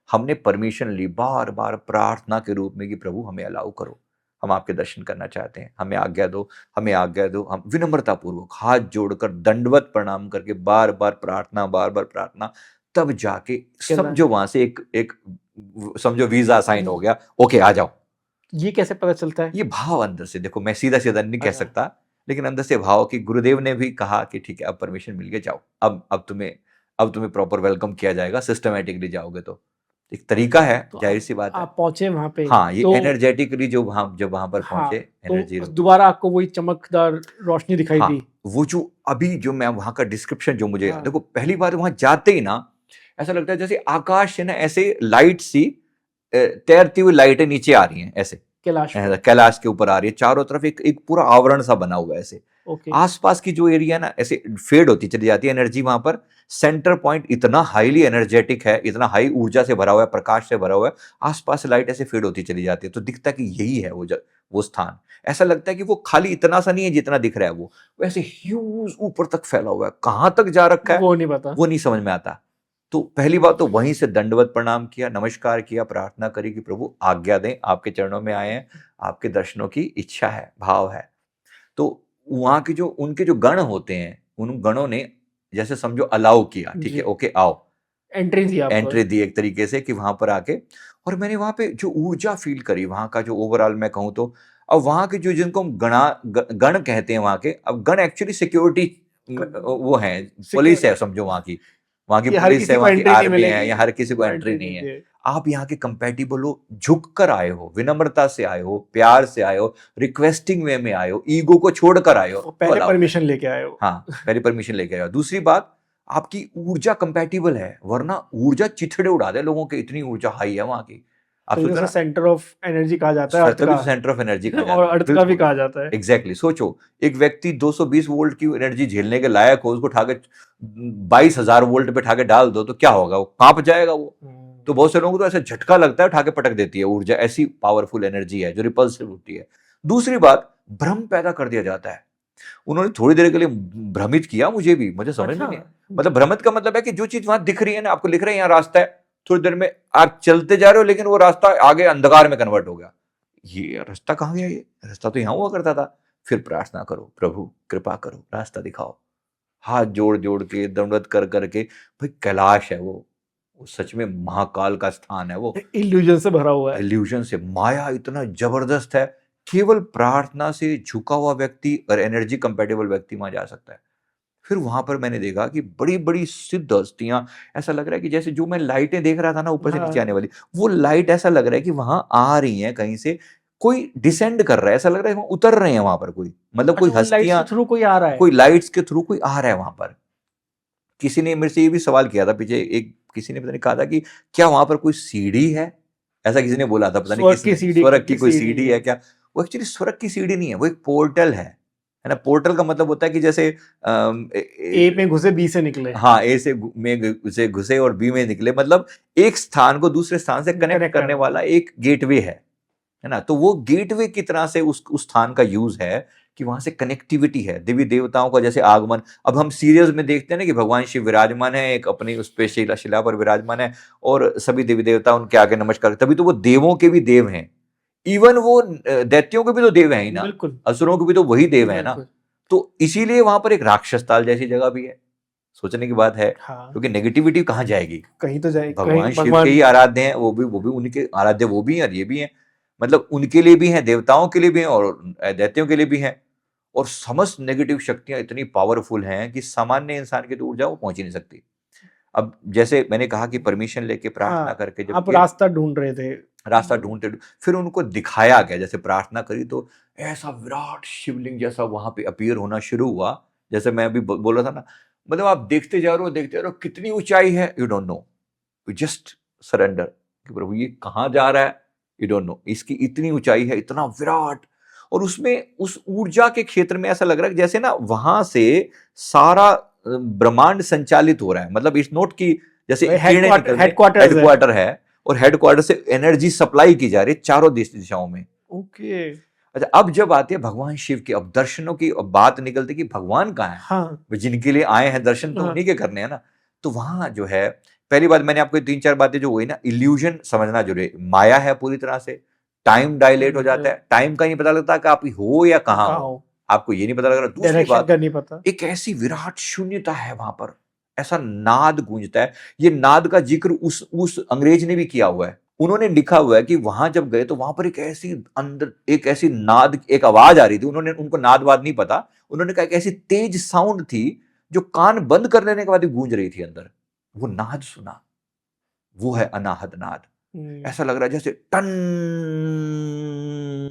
S2: हमने परमिशन ली, बार बार प्रार्थना के रूप में कि प्रभु हमें अलाउ करो, हम आपके दर्शन करना चाहते हैं, हमें आज्ञा दो, हमें आज्ञा दो। हम विनम्रता पूर्वक हाथ जोड़कर दंडवत प्रणाम करके बार बार प्रार्थना, तब जाके समझो वहां से एक समझो वीजा साइन हो गया, ओके आ जाओ।
S1: ये कैसे पता चलता है?
S2: ये भाव अंदर से, देखो मैं सीधा सीधा नहीं कह सकता, लेकिन अंदर से भाव कि गुरुदेव ने भी कहा कि ठीक है अब परमिशन मिल गया, जाओ, अब तुम्हें प्रॉपर वेलकम किया जाएगा, सिस्टमैटिकली जाओगे। तो एक तरीका है,
S1: तो
S2: जाहिर सी बात है।
S1: आप पहुंचे वहां पे,
S2: हाँ, ये
S1: तो
S2: एनर्जेटिकली जब वहां पर पहुंचे, एनर्जी
S1: तो दोबारा आपको वही चमकदार रोशनी दिखाई
S2: हाँ,
S1: दी।
S2: वो जो अभी जो मैं वहां का डिस्क्रिप्शन जो मुझे देखो, पहली बार वहां जाते ही ना ऐसा लगता है जैसे आकाश से ना ऐसे लाइट सी तैरती हुई लाइटें नीचे आ रही हैं ऐसे,
S1: कैलाश पर।
S2: कैलाश के ऊपर आ रही है, चारों तरफ एक पूरा आवरण सा बना हुआ है ऐसे।
S1: ओके।
S2: आसपास की जो एरिया ना ऐसे फेड होती चली जाती है एनर्जी, वहां पर सेंटर पॉइंट इतना हाईली एनर्जेटिक है, इतना हाई ऊर्जा से भरा हुआ है, प्रकाश से भरा हुआ है, आसपास से लाइट ऐसे फेड होती चली जाती है, तो दिखता है कि यही है वो स्थान। ऐसा लगता है कि वो खाली इतना सा नहीं है जितना दिख रहा है, वो ऐसे ह्यूज ऊपर तक फैला हुआ है, कहां तक जा रखा है
S1: वो नहीं पता।
S2: वो नहीं समझ में आता। तो पहली बात तो वहीं से दंडवत प्रणाम किया, नमस्कार किया, प्रार्थना करी कि प्रभु आज्ञा दें, आपके चरणों में आए हैं, आपके दर्शनों की इच्छा है, भाव है। तो वहां के जो उनके जो गण होते हैं, उन गणों ने जैसे समझो अलाउ किया, ठीक है, ओके आओ,
S1: एंट्री दी आपको।
S2: एंट्री दी एक तरीके से कि वहां पर आके, और मैंने वहां पे जो ऊर्जा फील करी वहां का, जो ओवरऑल मैं कहूँ तो, अब वहां के जो जिनको हम गण कहते हैं वहां के, अब गण एक्चुअली सिक्योरिटी वो है, पुलिस है समझो, वहां की पुलिस है, वहां की आर्मी है, या हर किसी को एंट्री नहीं है। आप यहाँ के कंपैटिबल हो, झुक कर आए हो, विनम्रता से आए हो, प्यार से आए हो, रिक्वेस्टिंग वे में आए हो, ईगो को छोड़कर आए हो,
S1: पहले परमिशन लेके आए हो।
S2: हाँ, पहले परमिशन लेके आए हो। दूसरी बात, आपकी ऊर्जा कंपैटिबल है, वरना ऊर्जा चिथड़े उड़ा दे लोगों के, इतनी ऊर्जा हाई है वहां की। आप
S1: तो सेंटर ऑफ एनर्जी कहा जाता है, अर्थ का
S2: सेंटर ऑफ एनर्जी कहा जाता है,
S1: और अर्थ का भी कहा जाता है।
S2: एग्जैक्टली। सोचो एक व्यक्ति 220 वोल्ट की एनर्जी झेलने के लायक हो, उसको उठाके 22,000 वोल्ट पे उठाके डाल दो तो क्या होगा, वो कांप जाएगा वो। तो बहुत से लोगों को तो ऐसा झटका लगता है, उठाके पटक देती है ऊर्जा, ऐसी पावरफुल एनर्जी है जो रिपल्सिव होती है। दूसरी बात, भ्रम पैदा कर दिया जाता है। उन्होंने थोड़ी देर के लिए भ्रमित किया मुझे भी, मुझे समझ में नहीं, मतलब भ्रमित का मतलब है कि जो चीज वहां दिख रही है ना, आपको लिख रहे हैं यहाँ रास्ता है, थोड़ी देर में आप चलते जा रहे हो, लेकिन वो रास्ता आगे अंधकार में कन्वर्ट हो गया, ये रास्ता कहाँ गया, ये रास्ता तो यहाँ हुआ करता था। फिर प्रार्थना करो, प्रभु कृपा करो, रास्ता दिखाओ, हाथ जोड़ जोड़ के, दंडवत कर करके। भाई कैलाश है वो सच में महाकाल का स्थान है, वो
S1: इल्यूजन से भरा हुआ है,
S2: इल्यूजन से, माया इतना जबरदस्त है, केवल प्रार्थना से झुका हुआ व्यक्ति और एनर्जी कंपेटेबल व्यक्ति वहां जा सकता है। फिर वहां पर मैंने देखा कि बड़ी बड़ी सिद्ध हस्तियां, ऐसा लग रहा है कि जैसे जो मैं लाइटें देख रहा था ना ऊपर से नीचे आने वाली, वो लाइट ऐसा लग रहा है कि वहां आ रही है, कहीं से कोई डिसेंड कर रहा है, ऐसा लग रहा है वहां उतर रहे हैं वहां पर कोई, मतलब कोई हस्तियां
S1: थ्रू कोई आ रहा है,
S2: कोई लाइट्स के थ्रू कोई आ रहा है वहां पर। किसी ने मेरे से ये भी सवाल किया था पीछे, एक किसी ने पता नहीं कहा था कि क्या वहां पर कोई सीढ़ी है, ऐसा किसी ने बोला था, पता नहीं किसी, स्वर्ग की कोई सीढ़ी है क्या। वो एक्चुअली स्वर्ग की सीढ़ी नहीं है, वो एक पोर्टल है ना। पोर्टल का मतलब होता है कि जैसे
S1: ए में घुसे बी से निकले,
S2: हाँ, ए से घुसे और बी में निकले, मतलब एक स्थान को दूसरे स्थान से कनेक्ट करने वाला एक गेटवे है ना। तो वो गेटवे की तरह से उस स्थान का यूज है कि वहां से कनेक्टिविटी है, देवी देवताओं का जैसे आगमन। अब हम सीरियल्स में देखते हैं ना कि भगवान शिव विराजमान है, एक अपनी उस पे शिला पर विराजमान है, और सभी देवी देवता उनके आगे नमस्कार, तभी तो वो देवों के भी देव हैं, इवन वो दैत्यों के भी तो देव हैं ही ना, असुरों के भी तो वही देव है ना। तो इसीलिए वहां पर एक राक्षस ताल जैसी जगह भी है, सोचने की बात है। क्योंकि नेगेटिविटी कहाँ जाएगी,
S1: कहीं तो जाएगी।
S2: भगवान शिव के ही आराध्य हैं, वो भी उनके आराध्य, वो भी हैं और ये भी हैं, मतलब उनके लिए भी हैं, देवताओं के लिए भी हैं और दैत्यों के लिए भी हैं। और समस्त नेगेटिव शक्तियां इतनी पावरफुल हैं कि सामान्य इंसान की तो ऊर्जा वो पहुंच ही नहीं सकती। अब जैसे मैंने कहा कि परमिशन लेके प्रार्थना करके जब
S1: आप रास्ता ढूंढ रहे थे,
S2: रास्ता ढूंढते फिर उनको दिखाया गया, जैसे प्रार्थना करी तो ऐसा विराट शिवलिंग जैसा वहां पे अपीयर होना शुरू हुआ। जैसे मैं अभी बोल रहा था ना, मतलब आप देखते जा रहे हो कितनी ऊंचाई है, you don't know, you just surrender कि प्रभु ये कहाँ जा रहा है, यू डोंट नो, इसकी इतनी ऊंचाई है, इतना विराट। और उसमें उस ऊर्जा के क्षेत्र में ऐसा लग रहा है जैसे ना वहां से सारा ब्रह्मांड संचालित हो रहा है, मतलब इस नोट की जैसे हेडक्वार्टर है और हेडक्वार्टर से एनर्जी सप्लाई की जा रही है चारों दिशाओं में।
S1: ओके।
S2: अच्छा, अब जब आते हैं भगवान शिव के, अब दर्शनों की बात निकलती कि भगवान कहाँ है,
S1: हाँ।
S2: जिनके लिए आए हैं दर्शन तो उन्हीं के करने हैं ना। तो वहां जो है, पहली बात मैंने आपको 3-4 बातें जो हुई ना, इल्यूजन समझना जरूरी है, माया है पूरी तरह से, टाइम डायलेट हो जाता है, टाइम का नहीं पता लगता कि आप हो या कहाँ हो, आपको ये नहीं पता लग रहा। दूसरी बात,
S1: नहीं पता,
S2: एक ऐसी विराट शून्यता है वहां पर, ऐसा नाद गूंजता है। ये नाद का जिक्र उस अंग्रेज ने भी किया हुआ है, उन्होंने लिखा हुआ है कि वहां जब गए तो वहां पर एक ऐसी अंदर एक ऐसी नाद, एक आवाज आ रही थी, उनको नादवाद नहीं पता, उन्होंने कहा एक ऐसी तेज साउंड थी जो कान बंद कर लेने के बाद गूंज रही थी अंदर, वो नाद सुना, वो है अनाहत नाद। ऐसा लग रहा है जैसे टन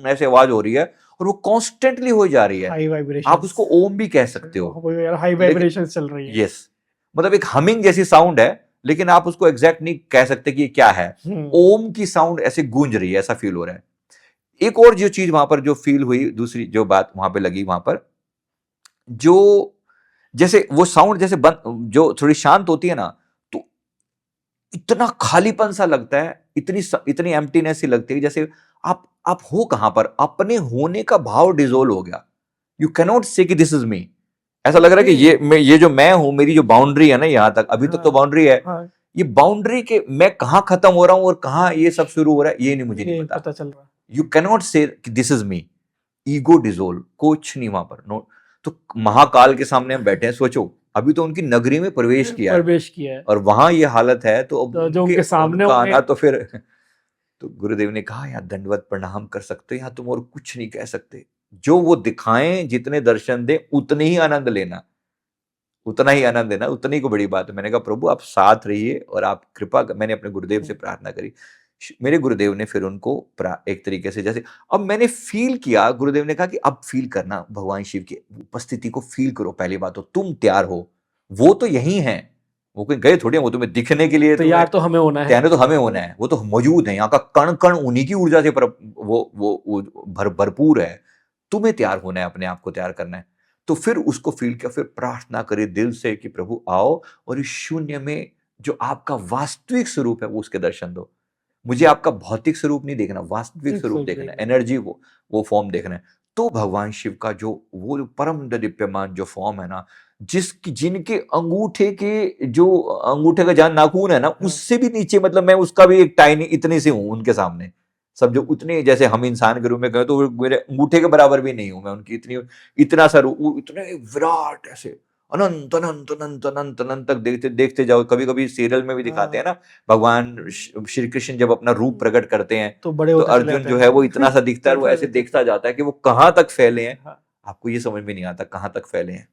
S2: ऐसे आवाज हो रही है और वो कॉन्स्टेंटली हो जा रही है,
S1: हाई वाइब्रेशन,
S2: आप उसको ओम भी कह सकते हो,
S1: हाई वाइब्रेशन चल रही है।
S2: यस, मतलब एक हमिंग जैसी साउंड है लेकिन आप उसको एग्जैक्ट नहीं कह सकते कि ये क्या है। ओम की साउंड ऐसे गूंज रही है, ऐसा फील हो रहा है। एक और जो चीज वहां पर जो फील हुई, दूसरी जो बात वहां पे लगी, वहां पर जो जैसे वो साउंड जैसे जो थोड़ी शांत होती है ना, तो इतना खालीपन सा लगता है, इतनी एम्प्टीनेस सी लगती है, जैसे आप हो कहां पर, अपने होने का भाव डिजोल्व हो गया। यू कैनॉट से कि दिस इज मी। ऐसा लग रहा है कि ये जो मैं हूं, मेरी जो बाउंड्री है ना यहां तक, अभी तक तो बाउंड्री है, ये बाउंड्री के मैं कहां खत्म हो रहा हूं और कहां ये सब शुरू हो रहा है, ये मुझे नहीं पता
S1: चल रहा।
S2: यू कैनॉट से कि this is me. Ego dissolve, कुछ नहीं वहां पर। नो, तो महाकाल के सामने हम बैठे हैं, सोचो अभी तो उनकी नगरी में प्रवेश किया है और वहां ये हालत है, तो अब
S1: जो उनके सामने
S2: आना तो फिर तो गुरुदेव ने कहा, यहाँ दंडवत प्रणाम कर सकते हो, यहाँ तुम और कुछ नहीं कह सकते। जो वो दिखाएं, जितने दर्शन दे, उतने ही आनंद लेना, उतना ही आनंद लेना, उतनी को बड़ी बात है। मैंने कहा प्रभु आप साथ रहिए और आप कृपा, मैंने अपने गुरुदेव से प्रार्थना करी। मेरे गुरुदेव ने फिर उनको एक तरीके से, जैसे अब मैंने फील किया, गुरुदेव ने कहा कि अब फील करना भगवान शिव की उपस्थिति को, फील करो। पहली बात तो तुम तैयार हो, वो तो यही है, वो कहीं गए थोड़ी, वो तुम्हें दिखने के लिए
S1: तैयार तो हमें होना है,
S2: तैयार तो हमें होना है, वो तो मौजूद है, यहाँ का कण कण उन्हीं की ऊर्जा से वो भरपूर है। तुम्हें तैयार होना है, अपने आप को तैयार करना है। तो फिर उसको फील किया, फिर प्रार्थना करी दिल से कि प्रभु आओ और इस शून्य में जो आपका वास्तविक स्वरूप है वो उसके दर्शन दो। मुझे आपका भौतिक स्वरूप नहीं देखना, वास्तविक स्वरूप देखना है, एनर्जी वो फॉर्म देखना है। तो भगवान शिव का जो वो परम दिव्यमान जो फॉर्म है ना, जिनके अंगूठे का जहां नाखून है ना, उससे भी नीचे, मतलब मैं उसका भी एक टाइनी इतने से हूं उनके सामने। सब जो उतने, जैसे हम इंसान के रूप में गए तो मेरे अंगूठे के बराबर भी नहीं हूं मैं उनकी, इतना सा रूप, इतने विराट, ऐसे अनंत अनंत अनंत अनंत अनंत तक देखते देखते जाओ। कभी कभी सीरियल में भी दिखाते हैं ना, भगवान श्री कृष्ण जब अपना रूप प्रकट करते हैं तो अर्जुन जो है वो इतना सा दिखता है, वो ऐसे देखता जाता है कि वो कहां तक फैले हैं, आपको ये समझ में नहीं आता कहां तक फैले हैं।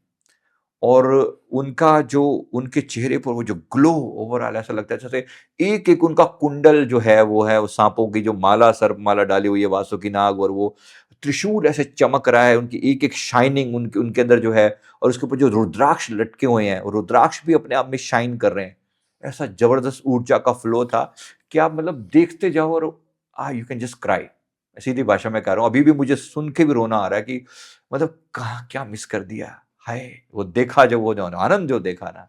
S2: और उनका जो, उनके चेहरे पर वो जो ग्लो ओवरऑल, ऐसा लगता है जैसे एक एक उनका कुंडल जो है वो है, वो सांपों की जो माला, सर्प माला डाली हुई है, वासुकी नाग, और वो त्रिशूल ऐसे चमक रहा है, उनकी एक एक शाइनिंग उनके अंदर जो है, और उसके ऊपर जो रुद्राक्ष लटके हुए हैं, रुद्राक्ष भी अपने आप में शाइन कर रहे हैं। ऐसा जबरदस्त ऊर्जा का फ्लो था कि आप मतलब देखते जाओ और यू कैन जस्ट क्राई। सीधी भाषा में कह रहा हूँ, अभी भी मुझे सुन के भी रोना आ रहा है कि मतलब कहाँ क्या मिस कर दिया। हाय, वो देखा जो, वो जो आनंद जो देखा ना,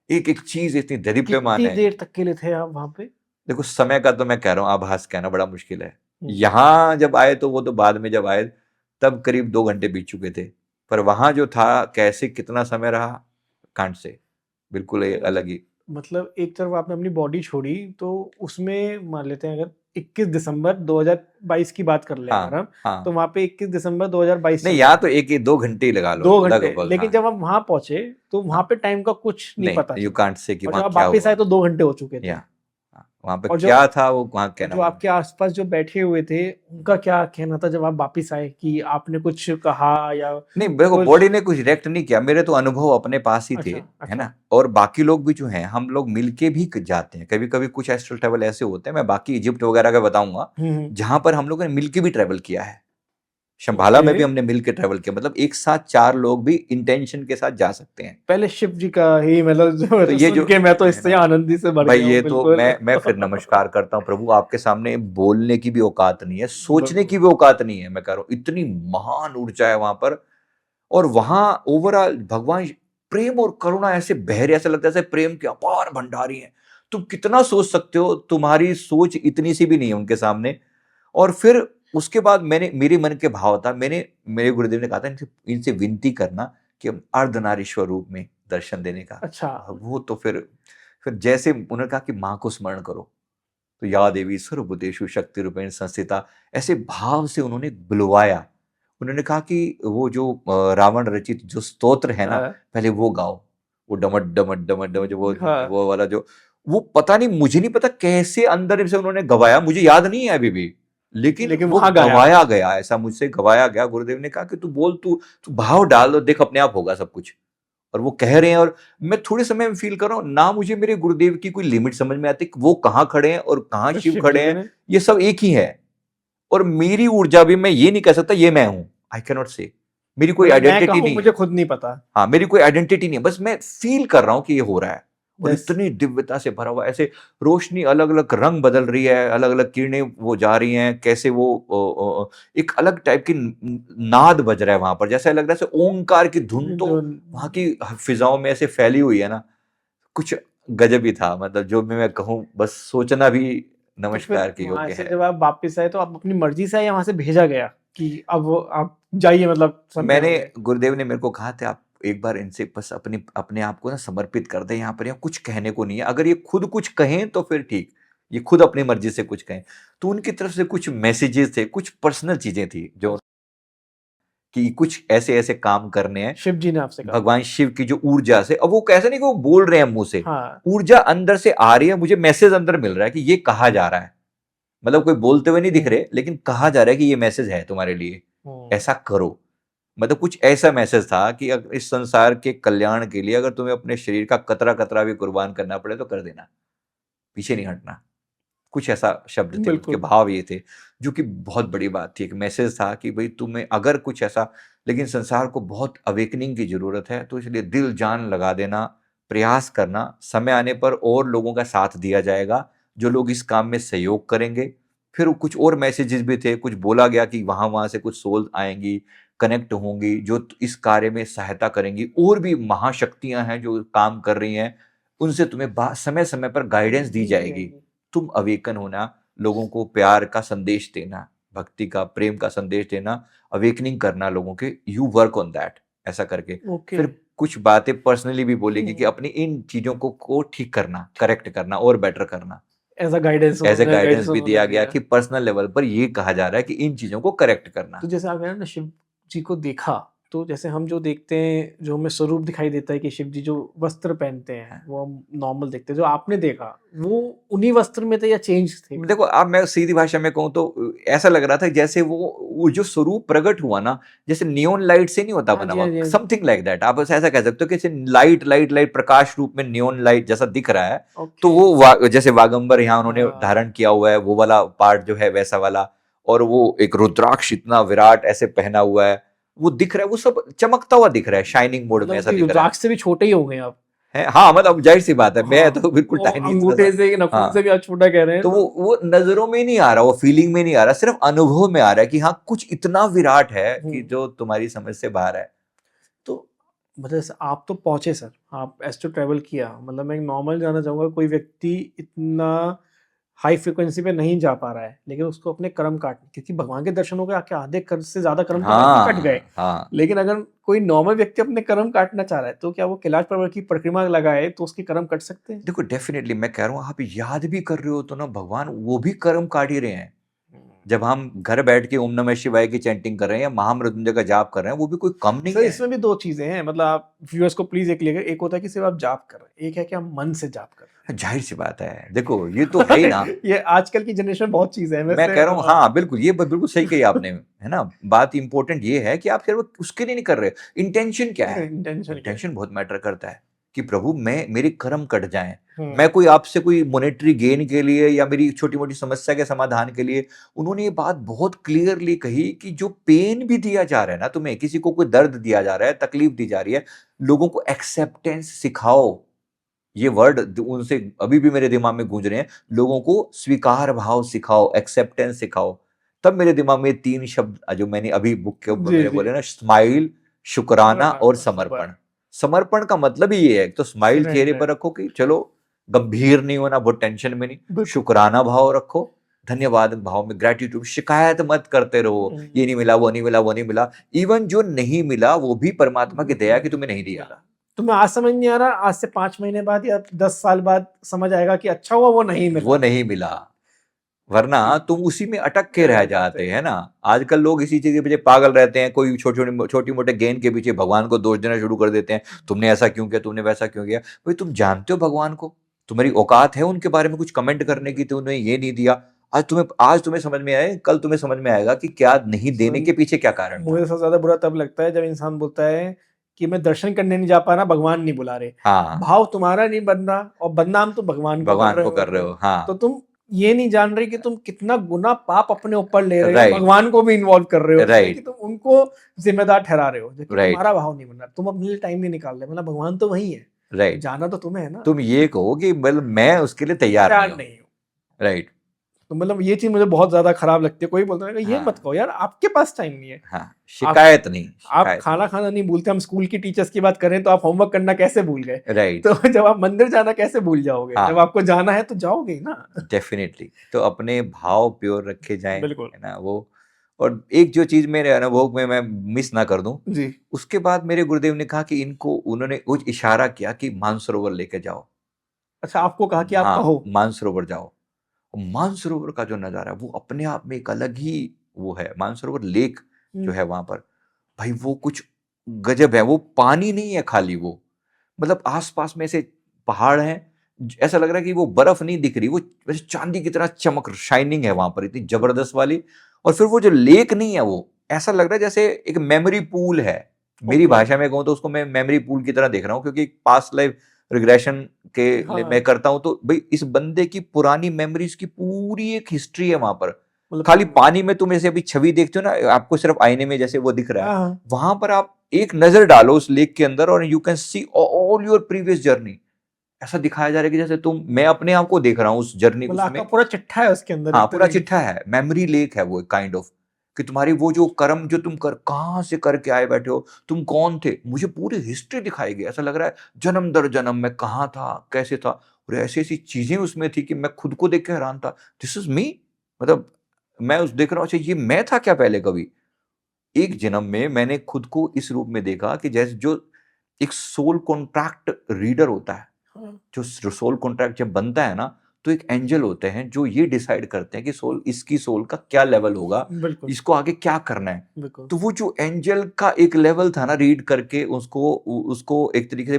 S2: एक एक चीज इतनी दीप्यमान है।
S1: कितनी देर तक के लिए थे आप वहां पे?
S2: देखो समय का तो मैं कह रहा हूँ, आभास कहना बड़ा मुश्किल है। यहाँ जब आए तो वो तो बाद में जब आए तब करीब 2 घंटे बीत चुके थे, पर वहां जो था कैसे कितना समय रहा, कांट से, बिल्कुल अलग ही।
S1: मतलब एक तरफ आपने अपनी बॉडी छोड़ी, तो उसमें मान लेते हैं अगर 21 दिसंबर 2022 की बात कर ले अगर हम, तो वहां पे 21 दिसंबर 2022
S2: नहीं, यहाँ तो 2 घंटे ही लगा लो,
S1: 2 घंटे, लेकिन जब हम वहां पहुंचे तो वहां पे टाइम का कुछ नहीं पता,
S2: यू कांट से कि
S1: और जब वापस आए तो 2 घंटे हो चुके थे।
S2: वहां पे क्या था वो वहां कहना,
S1: जो आपके आसपास जो बैठे हुए थे उनका क्या कहना था जब आप वापस आए, कि आपने कुछ कहा या
S2: नहीं? देखो बॉडी ने कुछ रिएक्ट नहीं किया, मेरे तो अनुभव अपने पास ही थे, है ना। और बाकी लोग भी जो हैं, हम लोग मिलके भी जाते हैं कभी कभी, कुछ एस्ट्रल ट्रैवल ऐसे होते हैं, मैं बाकी इजिप्ट वगैरह का बताऊंगा जहां पर हम लोगों ने मिलके भी ट्रैवल किया है। शंभाला में भी हमने मिलकर ट्रैवल किया, मतलब एक साथ 4 लोग भी इंटेंशन के साथ जा सकते हैं।
S1: पहले शिव जी का ही, मतलब तो ये जो के मैं तो इससे आनंदी से भर
S2: भाई, ये तो मैं फिर नमस्कार करता हूँ प्रभु, आपके सामने बोलने की भी औकात नहीं है, सोचने की भी औकात नहीं है। मैं कह रहा हूँ इतनी महान ऊर्जा है वहां पर, और वहां ओवरऑल भगवान प्रेम और करुणा ऐसे बहरे, ऐसा लगता है जैसे प्रेम के अपार भंडारी हैं। तुम कितना सोच सकते हो, तुम्हारी सोच इतनी सी भी नहीं है उनके सामने। और फिर उसके बाद मेरे मन के भाव था, मेरे गुरुदेव ने कहा था इनसे विनती करना कि अर्धनारीश्वर रूप में दर्शन देने का।
S1: अच्छा।
S2: वो तो फिर जैसे उन्होंने कहा कि माँ को स्मरण करो, तो या देवी सर्वभूतेषु शक्ति रूपेण संस्थिता, ऐसे भाव से उन्होंने बुलवाया। उन्होंने कहा कि वो जो रावण रचित जो स्तोत्र है ना, पहले वो गाओ, वो डमट डमट डमट डमट जो वो वाला जो, वो पता नहीं, मुझे नहीं पता कैसे अंदर से उन्होंने गवाया, मुझे याद नहीं है अभी भी, लेकिन वो गवाया गया, ऐसा मुझसे गवाया गया। गुरुदेव ने कहा कि तू बोल, तू भाव डाल, देख अपने आप होगा सब कुछ। और वो कह रहे हैं, और मैं थोड़े समय में फील कर रहा हूँ ना, मुझे मेरे गुरुदेव की कोई लिमिट समझ में आती, वो कहाँ खड़े हैं और कहाँ शिव खड़े हैं, ये सब एक ही है। और मेरी ऊर्जा भी, मैं ये नहीं कह सकता ये मैं हूं, आई कैन नॉट से, मेरी कोई आइडेंटिटी नहीं,
S1: मुझे खुद नहीं पता।
S2: हाँ, मेरी कोई आइडेंटिटी नहीं है, बस मैं फील कर रहा हूं कि ये हो रहा है। और इतनी दिव्यता से भरा हुआ, ऐसे रोशनी अलग अलग रंग बदल रही है, अलग अलग किरणें वो जा रही हैं, कैसे वो एक अलग टाइप की नाद बज रहा है वहां पर, जैसे लग रहा है जैसे ओंकार की धुन तो वहां की फिजाओं में ऐसे फैली हुई है ना, कुछ गजब ही था। मतलब जो भी मैं कहूँ, बस सोचना भी नमस्कार के योग्य है।
S1: जब आप वापस आए तो आप अपनी मर्जी से आए या वहां से भेजा गया कि अब आप जाइए, मतलब
S2: मैंने, गुरुदेव ने मेरे को कहा था, आप एक बार इनसे बस अपने आप को ना समर्पित कर दे, यहाँ पर यहाँ कुछ कहने को नहीं है, अगर ये खुद कुछ कहें तो फिर ठीक, ये खुद अपनी मर्जी से कुछ कहें। तो उनकी तरफ से कुछ मैसेजेस थे, कुछ पर्सनल चीजें थी जो कि कुछ ऐसे ऐसे काम करने हैं।
S1: शिव जी ने आपसे कहा,
S2: भगवान शिव की जो ऊर्जा से, अब वो कैसे नहीं कि वो बोल रहे हैं मुंह से,
S1: हाँ,
S2: ऊर्जा अंदर से आ रही है, मुझे मैसेज अंदर मिल रहा है कि ये कहा जा रहा है, मतलब कोई बोलते हुए नहीं दिख रहे, लेकिन कहा जा रहा है कि ये मैसेज है तुम्हारे लिए, ऐसा करो। मतलब कुछ ऐसा मैसेज था कि इस संसार के कल्याण के लिए अगर तुम्हें अपने शरीर का कतरा कतरा भी कुर्बान करना पड़े तो कर देना, पीछे नहीं हटना। कुछ ऐसा शब्द थे, उनके भाव ये थे, जो कि बहुत बड़ी बात थी। एक मैसेज था कि भाई तुम्हें अगर कुछ ऐसा, लेकिन संसार को बहुत अवेकनिंग की जरूरत है, तो इसलिए दिल जान लगा देना, प्रयास करना, समय आने पर और लोगों का साथ दिया जाएगा जो लोग इस काम में सहयोग करेंगे। फिर कुछ और मैसेजेस भी थे, कुछ बोला गया कि वहां वहां से कुछ सोल आएंगी, कनेक्ट होंगी, जो इस कार्य में सहायता करेंगी, और भी महाशक्तियां हैं जो काम कर रही हैं, उनसे तुम्हें समय समय पर गाइडेंस दी जाएगी। तुम अवेकन होना, लोगों को प्यार का संदेश देना, भक्ति का, प्रेम का संदेश देना, अवेकनिंग करना लोगों के, यू वर्क ऑन दैट, ऐसा करके। फिर कुछ बातें पर्सनली भी बोलेगी कि अपनी इन चीजों को ठीक करना, करेक्ट करना और बेटर करना। एज ए गाइडेंस भी दिया गया कि पर्सनल लेवल पर ये कहा जा रहा है कि इन चीजों को करेक्ट करना।
S1: तो जैसे आप कह रहे हैं ना, शिव जी को देखा, तो जैसे हम जो देखते हैं, जो हमें स्वरूप दिखाई देता है कि शिव जी जो वस्त्र पहनते हैं वो हम नॉर्मल देखते हैं, जो आपने देखा वो उन्हीं वस्त्र में थे या चेंज थे?
S2: देखो, अब मैं सीधी भाषा में कहूँ तो ऐसा लग रहा था जैसे वो जो स्वरूप प्रकट हुआ ना, जैसे नियोन लाइट से नहीं होता बना हुआ, समथिंग लाइक दैट, आप ऐसा कह सकते हो कि लाइट लाइट लाइट प्रकाश रूप में नियोन लाइट जैसा दिख रहा है। तो वो जैसे वागंबर यहाँ उन्होंने धारण किया हुआ है, वो वाला पार्ट जो है वैसा वाला, और वो एक रुद्राक्ष इतना विराट ऐसे पहना हुआ है, वो दिख रहा है, वो सब चमकता हुआ दिख रहा है, शाइनिंग मोड में ऐसा दिख रहा है।
S1: रुद्राक्ष से भी छोटे ही हो गए आप
S2: है, हाँ, मतलब जाहिर सी बात है, मैं तो बिल्कुल टाइनी,
S1: अंगूठे से, नखून से भी आप छोटा कह रहे हैं।
S2: तो वो नजरों में नहीं आ रहा, वो फीलिंग में नहीं आ रहा, सिर्फ अनुभव में आ रहा है कि हाँ कुछ इतना विराट है कि जो तुम्हारी समझ से बाहर है।
S1: तो मतलब आप तो पहुंचे सर, आप एस्ट्रो ट्रैवल किया, मतलब मैं नॉर्मल जानना चाहूंगा, कोई व्यक्ति इतना हाई फ्रिक्वेंसी पे नहीं जा पा रहा है, लेकिन उसको अपने कर्म काटने, क्योंकि भगवान के दर्शन हो गए, आके आधे कर्म से ज्यादा कर्म तो कट गए, लेकिन अगर कोई नॉर्मल व्यक्ति अपने कर्म काटना चाह रहा है तो क्या वो कैलाश पर्वत की परिक्रमा लगाए तो उसके कर्म कट सकते हैं?
S2: देखो, डेफिनेटली मैं कह रहा हूँ, आप याद भी कर रहे हो तो ना, भगवान वो भी कर्म काट ही रहे हैं। जब हम घर बैठ के ओम नमः शिवाय की चैंटिंग कर रहे हैं या महामृत्युंजय का जाप कर रहे हैं, वो भी कोई कम नहीं है।
S1: इसमें भी दो चीजें हैं, मतलब आप व्यूअर्स को प्लीज एक लेकर, एक होता है कि सिर्फ आप जाप कर रहे हैं, एक है कि आप मन से जाप कर रहे हैं।
S2: जाहिर सी बात है, देखो ये तो है ही ना।
S1: ये आजकल की जनरेशन बहुत चीज है,
S2: मैं कह रहा हूँ, हाँ बिल्कुल, ये बिल्कुल सही कही आपने, है ना। बात इंपॉर्टेंट ये है कि आप सिर्फ उसके लिए नहीं कर रहे, इंटेंशन क्या है, इंटेंशन बहुत मैटर करता है कि प्रभु मेरे कर्म कट जाएं, मैं कोई आपसे कोई मॉनेटरी गेन के लिए या मेरी छोटी मोटी समस्या के समाधान के लिए। उन्होंने ये बात बहुत क्लियरली कही कि जो पेन भी दिया जा रहा है ना तुम्हें, किसी को कोई दर्द दिया जा रहा है, तकलीफ दी जा रही है, लोगों को एक्सेप्टेंस सिखाओ। ये वर्ड उनसे अभी भी मेरे दिमाग में गूंज रहे हैं, लोगों को स्वीकार भाव सिखाओ, एक्सेप्टेंस सिखाओ। तब मेरे दिमाग में 3 शब्द जो मैंने अभी बुक के ऊपर मैंने बोले ना, स्माइल, शुक्राना और समर्पण। समर्पण का मतलब ही ये है, तो स्माइल चेहरे पर रखो कि चलो गंभीर नहीं होना, बहुत टेंशन में नहीं, शुक्राना भाव रखो, धन्यवाद भाव में, ग्रेटिट्यूड, शिकायत मत करते रहो, ये नहीं मिला, वो नहीं मिला, वो नहीं मिला। इवन जो नहीं मिला वो भी परमात्मा की दया कि तुम्हें नहीं दिया।
S1: तुम्हें आज समझ नहीं आ रहा, आज से 5 महीने बाद या 10 साल बाद समझ आएगा कि अच्छा हुआ वो नहीं मिला,
S2: वरना तुम उसी में अटक के रह जाते हैं ना। आजकल लोग इसी चीज के पीछे पागल रहते हैं, कोई छोटी मोटे गेन के पीछे भगवान को दोष देना शुरू कर देते हैं, तुमने ऐसा क्यों किया, तुमने वैसा क्यों किया। भाई तुम जानते हो भगवान को, तुम्हारी औकात है उनके बारे में कुछ कमेंट करने की, तो उन्हें ये नहीं दिया, आज तुम्हें समझ में आए, कल तुम्हें समझ में आएगा कि क्या नहीं देने के पीछे क्या कारण।
S1: मुझे सबसे ज्यादा बुरा तब लगता है जब इंसान बोलता है कि मैं दर्शन करने नहीं जा पा रहा, भगवान नहीं बुला रहे।
S2: हाँ,
S1: भाव तुम्हारा नहीं बन रहा और बदनाम तो भगवान को कर रहे हो।
S2: हाँ,
S1: तो तुम ये नहीं जान रहे कि तुम कितना गुना पाप अपने ऊपर ले रहे हो, भगवान को भी इन्वॉल्व कर रहे हो, कि तुम उनको जिम्मेदार ठहरा रहे हो, जबकि तुम्हारा भाव नहीं बन रहा, तुम अपने लिए टाइम नहीं निकाल रहे, मतलब भगवान तो वही है,
S2: राइट,
S1: जाना तो तुम्हें है ना,
S2: तुम ये कहो कि मतलब मैं उसके लिए तैयार
S1: तैयार
S2: नहीं हूँ।
S1: नहीं हूँ।
S2: राइट,
S1: तो मतलब ये चीज मुझे बहुत ज्यादा खराब लगती है। कोई बोलता है ये
S2: हाँ
S1: मत कहो यार, आपके पास टाइम नहीं है।
S2: हाँ,
S1: आप
S2: शिकायत नहीं,
S1: आप
S2: शिकायत
S1: खाना
S2: नहीं।
S1: खाना नहीं भूलते, हम स्कूल की टीचर्स की बात करें तो आप होमवर्क करना कैसे भूल गए?
S2: राइट,
S1: तो जब आप मंदिर जाना कैसे भूल जाओगे? जब
S2: हाँ,
S1: आपको जाना है तो जाओगे ही ना।
S2: डेफिनेटली। तो अपने भाव प्योर रखे जाएं,
S1: बिल्कुल
S2: है ना वो। और एक जो चीज मेरे अनुभव में मैं मिस ना कर दूं,
S1: जी।
S2: उसके बाद मेरे गुरुदेव ने कहा कि इनको, उन्होंने कुछ इशारा किया कि मानसरोवर लेके जाओ।
S1: अच्छा, आपको कहा कि आप
S2: हाँ,
S1: कहो।
S2: मानसरोवर जाओ। मानसरोवर का जो नजारा है वो अपने आप में एक अलग ही वो है। मानसरोवर लेक जो है वहां पर, भाई वो कुछ गजब है। वो पानी नहीं है खाली, वो मतलब आसपास में से पहाड़ हैं। ऐसा लग रहा है कि वो बर्फ नहीं दिख रही, वो वैसे चांदी की तरह चमक, शाइनिंग है वहां पर इतनी जबरदस्त वाली। और फिर वो जो लेक नहीं है, वो ऐसा लग रहा है जैसे एक मेमोरी पूल है। मेरी
S1: ओके।
S2: भाषा में कहूँ तो उसको मैं मेमोरी पूल की तरह देख रहा हूँ, क्योंकि पास्ट लाइफ रिग्रेशन के लिए मैं
S1: हाँ,
S2: करता हूँ। तो भाई इस बंदे की पुरानी मेमोरीज की पूरी एक हिस्ट्री है वहां पर।
S1: मतलब
S2: खाली पानी में तुम ऐसे अभी छवि देखते हो ना, आपको सिर्फ आईने में जैसे वो दिख रहा है,
S1: हाँ,
S2: वहां पर आप एक नजर डालो उस लेक के अंदर और you can see all your previous journey. ऐसा दिखाया जा रहा है कि जैसे तुम, मैं अपने आप को देख रहा हूँ उस जर्नी
S1: मतलब
S2: उसमें।
S1: आपका पूरा चिट्ठा है उसके अंदर
S2: हाँ,
S1: एक
S2: पूरा
S1: तरीके
S2: चिट्ठा
S1: से।
S2: है, मेमोरी लेक है वो, काइंड ऑफ कि तुम्हारी वो जो कर्म जो तुम कर कहाँ से करके आए बैठे हो, तुम कौन थे, मुझे पूरी हिस्ट्री दिखाई गई। ऐसा लग रहा है जन्म दर जन्म मैं कहाँ था, कैसे था। और ऐसी ऐसी चीजें उसमें थी कि मैं खुद को देख के हैरान था, दिस इज मी। मतलब मैं उस देख रहा हूँ, अच्छा ये मैं था क्या पहले कभी। एक जन्म में मैंने खुद को इस रूप में देखा कि जैसे जो एक सोल कॉन्ट्रैक्ट रीडर होता है,
S1: हाँ,
S2: जो सोल कॉन्ट्रैक्ट जब बनता है ना, तो एक एंजल होते हैं जो ये डिसाइड करते हैं कि सोल, इसकी सोल का क्या लेवल होगा,
S1: बिल्कुल
S2: इसको आगे क्या करना है।
S1: बिल्कुल।
S2: तो वो जो एंजल का एक लेवल था ना, रीड करके उसको उसको एक तरीके से